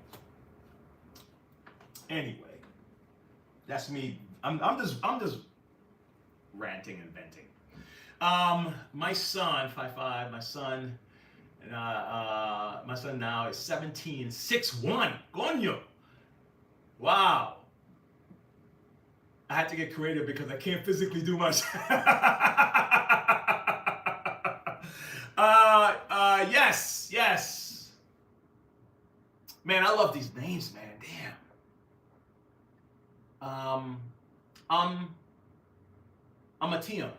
A: That's me. I'm just ranting and venting. My son, 5'5", my son now is 17, 6'1". Coño. Wow. I had to get creative because I can't physically do much. Yes. Man, I love these names, man. Damn. Amatium.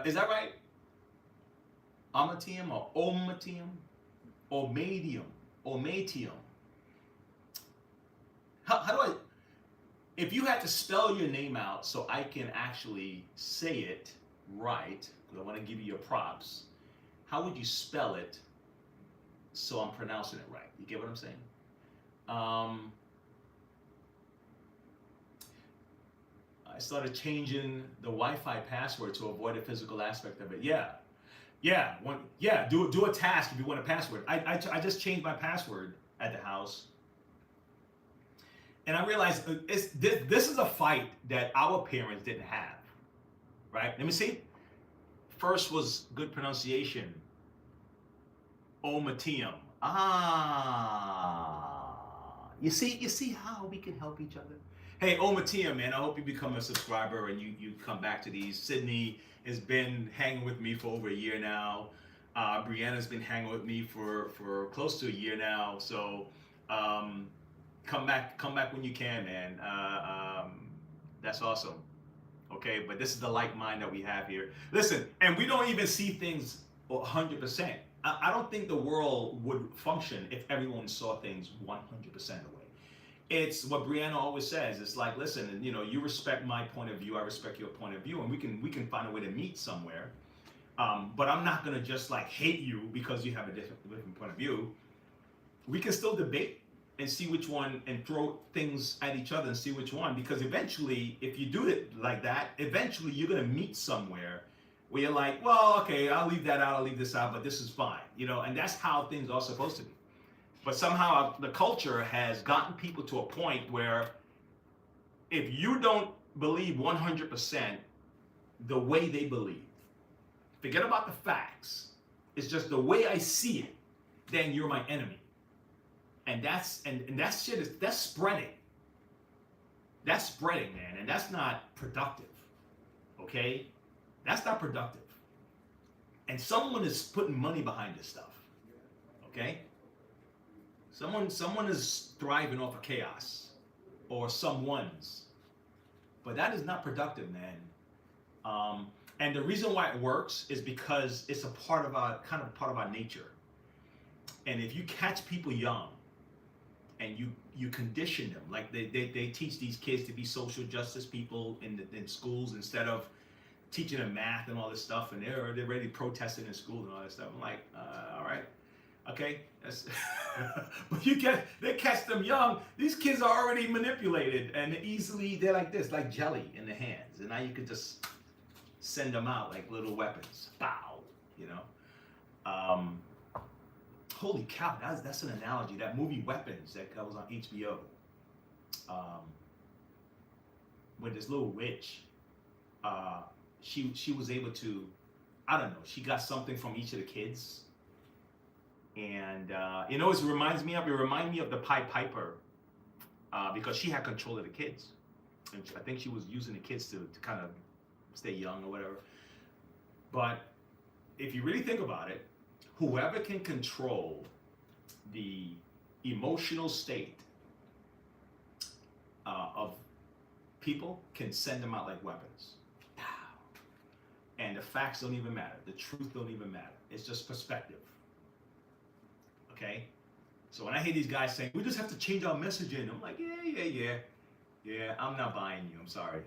A: Is that right? Amatium or Omatium? Omadium. Omatium. How do I, if you had to spell your name out so I can actually say it right, because I want to give you your props, how would you spell it so I'm pronouncing it right? You get what I'm saying? I started changing the Wi-Fi password to avoid the physical aspect of it. Do a task if you want a password. I just changed my password at the house. And I realized this is a fight that our parents didn't have, right? Let me see. First was good pronunciation. Omatium. You see how we can help each other? Hey, Omatium, man, I hope you become a subscriber and you come back to these. Sydney has been hanging with me for over a year now. Brianna's been hanging with me for close to a year now. So come back when you can, man. That's awesome. Okay, but this is the like mind that we have here. Listen, and we don't even see things 100%. I don't think the world would function if everyone saw things 100% the way. It's what Brianna always says. It's like, listen, you know, you respect my point of view, I respect your point of view, and we can find a way to meet somewhere. But I'm not gonna just like hate you because you have a different point of view. We can still debate and see which one, and throw things at each other and see which one, because eventually, if you do it like that, eventually you're gonna meet somewhere where you're like, well, okay, I'll leave that out, I'll leave this out, but this is fine, you know, and that's how things are supposed to be. But somehow the culture has gotten people to a point where if you don't believe 100% the way they believe, forget about the facts, it's just the way I see it, then you're my enemy. And that's that's spreading. That's spreading, man, and that's not productive. Okay? That's not productive. And someone is putting money behind this stuff. Okay? Someone is thriving off of chaos, or someone's. But that is not productive, man. And the reason why it works is because it's a part of our nature. And if you catch people young, and you condition them, like they teach these kids to be social justice people in schools instead of teaching them math and all this stuff, and they're already protesting in school and all this stuff. I'm like, all right, okay, that's but they catch them young. These kids are already manipulated, and they're like this, like jelly in the hands, and now you could just send them out like little weapons. Bow, you know. Holy cow, that's an analogy. That movie Weapons that was on HBO, with this little witch, she was able to, I don't know, she got something from each of the kids, and you know, it reminded me of the Pied Piper, because she had control of the kids, and I think she was using the kids to kind of stay young or whatever. But if you really think about it, whoever can control the emotional state of people can send them out like weapons. And the facts don't even matter. The truth don't even matter. It's just perspective. Okay? So when I hear these guys saying, we just have to change our messaging, I'm like, yeah, I'm not buying you. I'm sorry.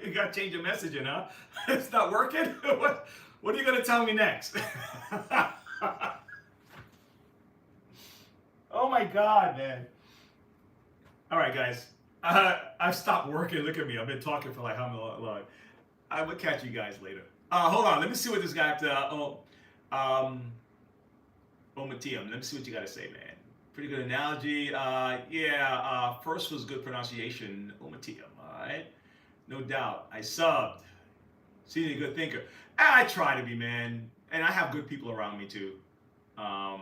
A: You got to change your messaging, huh? It's not working? What are you going to tell me next? Oh my God, man. All right, guys. I've stopped working. Look at me. I've been talking for like how long? I will catch you guys later. Hold on. Let me see what this guy have to... Omatium. Let me see what you got to say, man. Pretty good analogy. First was good pronunciation. Omatium. All right. No doubt. I subbed. See, a good thinker. I try to be, man. And I have good people around me too. And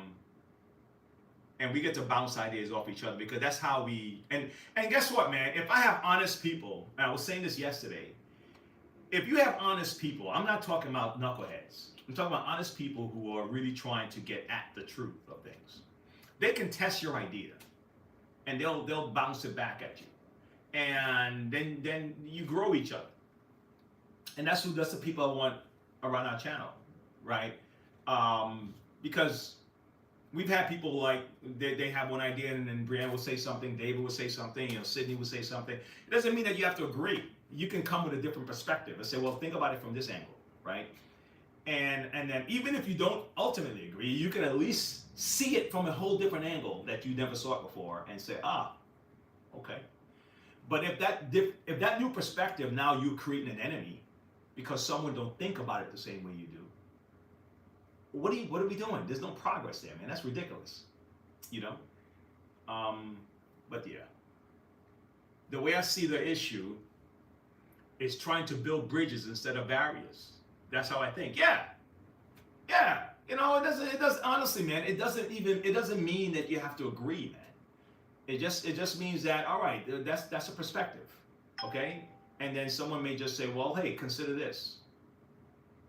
A: we get to bounce ideas off each other, because that's how we, and guess what, man? If I have honest people, and I was saying this yesterday, if you have honest people, I'm not talking about knuckleheads. I'm talking about honest people who are really trying to get at the truth of things. They can test your idea, and they'll bounce it back at you. And then you grow each other, and that's the people I want around our channel, right? Because we've had people like they have one idea and then Brianna will say something, David will say something, Sydney will say something. It doesn't mean that you have to agree. You can come with a different perspective and say, well, think about it from this angle, right? And then even if you don't ultimately agree, you can at least see it from a whole different angle that you never saw it before and say, okay. But if that new perspective, now you're creating an enemy because someone don't think about it the same way you do. What are we doing? There's no progress there, man. That's ridiculous, But yeah, the way I see the issue is trying to build bridges instead of barriers. That's how I think. Yeah. It doesn't honestly, man. It doesn't mean that you have to agree, man. It just means that, all right, that's a perspective, okay? And then someone may just say, well, hey, consider this,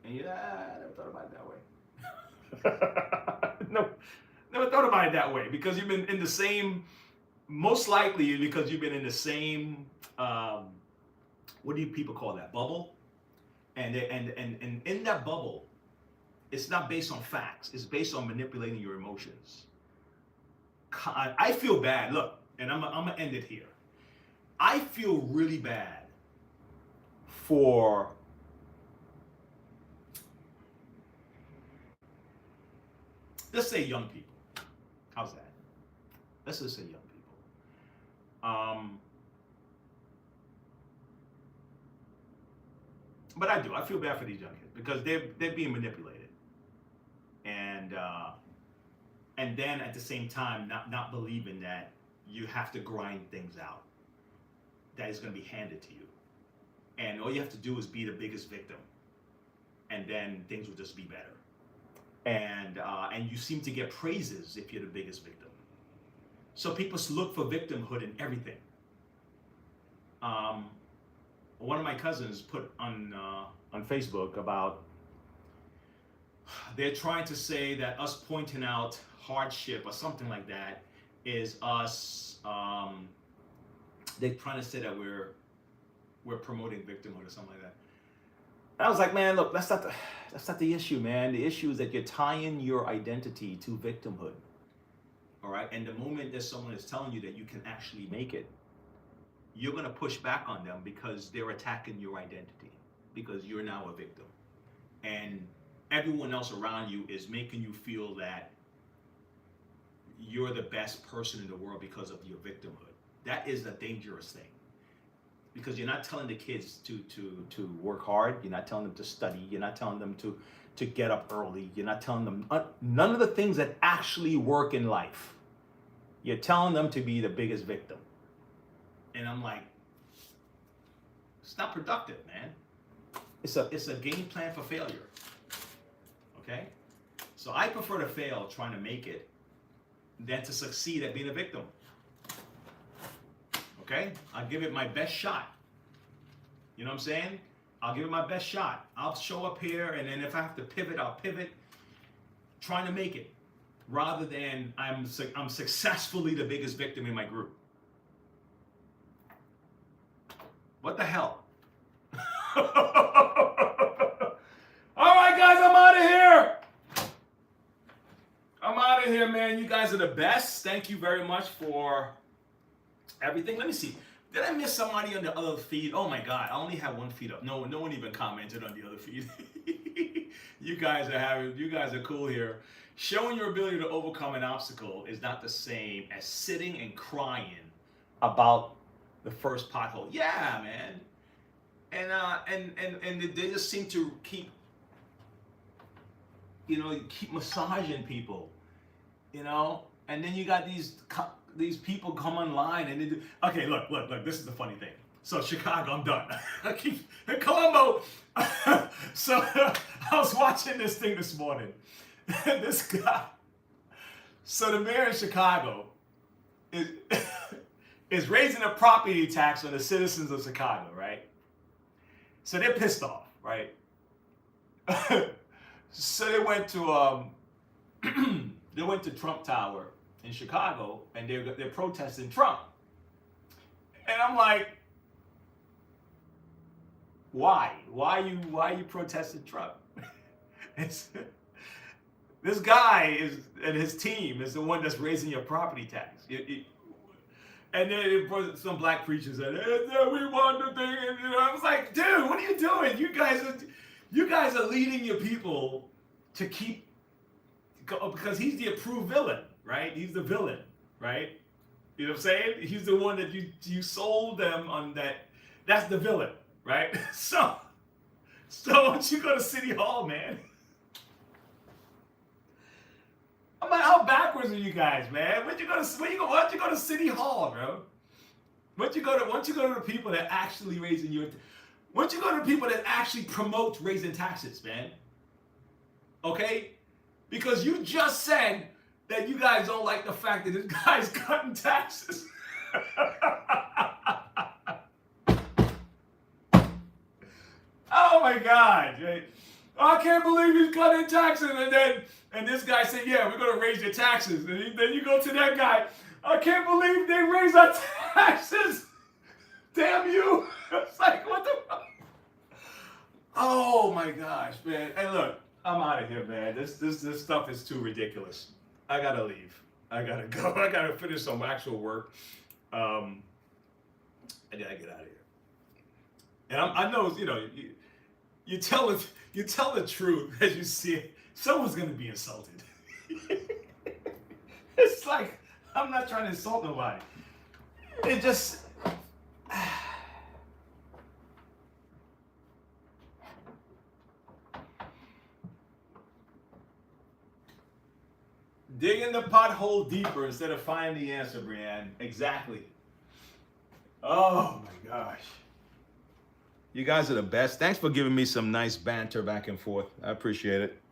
A: and I never thought about it that way. No, never thought about it that way because you've been in the same, most likely because you've been in the same, what do people call that, bubble? And in that bubble, it's not based on facts. It's based on manipulating your emotions. I feel bad. Look, and I'm gonna end it here. I feel really bad for let's say young people. How's that? Let's just say young people. But I feel bad for these young kids because they're being manipulated, and then at the same time not believing that you have to grind things out, that is going to be handed to you, and all you have to do is be the biggest victim, and then things will just be better, and you seem to get praises if you're the biggest victim. So people look for victimhood in everything. One of my cousins put on Facebook about they're trying to say that us pointing out hardship or something like that is us. They're trying to say that we're promoting victimhood or something like that. And I was like, man, look, that's not the issue, man. The issue is that you're tying your identity to victimhood. All right, and the moment that someone is telling you that you can actually make it, you're going to push back on them because they're attacking your identity, because you're now a victim. And everyone else around you is making you feel that you're the best person in the world because of your victimhood. That is a dangerous thing. Because you're not telling the kids to work hard, you're not telling them to study, you're not telling them to get up early, you're not telling them none of the things that actually work in life. You're telling them to be the biggest victim. And I'm like, it's not productive, man. It's a game plan for failure. Okay? So I prefer to fail trying to make it than to succeed at being a victim. Okay? I'll give it my best shot. You know what I'm saying? I'll give it my best shot. I'll show up here, and then if I have to pivot, I'll pivot, trying to make it, rather than I'm successfully the biggest victim in my group. What the hell? All right, guys, I'm out of here. I'm out of here, man. You guys are the best. Thank you very much for everything. Let me see. Did I miss somebody on the other feed? Oh my God, I only have one feed up. No one even commented on the other feed. You guys are cool here. Showing your ability to overcome an obstacle is not the same as sitting and crying about the first pothole. Yeah, man. And they just seem to keep massaging people, and then you got these people come online and they do. Okay, look, this is the funny thing. So Chicago, I'm done. I keep in Colombo. So I was watching this thing this morning. This guy. So the mayor of Chicago is raising a property tax on the citizens of Chicago, right? So they're pissed off, right? So they went to Trump Tower in Chicago, and they're protesting Trump. And I'm like, why? Why are you protesting Trump? This guy is, and his team is the one that's raising your property tax. And then some black preachers said, we want the thing. And, I was like, dude, what are you doing? You guys are leading your people to keep, because he's the approved villain, right? He's the villain, right? You know what I'm saying? He's the one that you sold them on that. That's the villain, right? So why don't you go to City Hall, man? I'm like, how backwards are you guys, man? Why don't you go to City Hall, bro? Why don't you go to the people that actually why don't you go to the people that actually promote raising taxes, man? Okay? Because you just said that you guys don't like the fact that this guy's cutting taxes. Oh my God. Right? I can't believe he's cutting taxes. And this guy said, yeah, we're going to raise your taxes. And then you go to that guy, I can't believe they raised our taxes. Damn you. It's like, what the fuck? Oh my gosh, man. Hey, look, I'm out of here, man. This stuff is too ridiculous. I got to leave. I got to go. I got to finish some actual work. I got to get out of here. And I know, you tell the truth as you see it. Someone's going to be insulted. It's like, I'm not trying to insult nobody. It just... Digging the pothole deeper instead of finding the answer, Brianne. Exactly. Oh my gosh. You guys are the best. Thanks for giving me some nice banter back and forth. I appreciate it.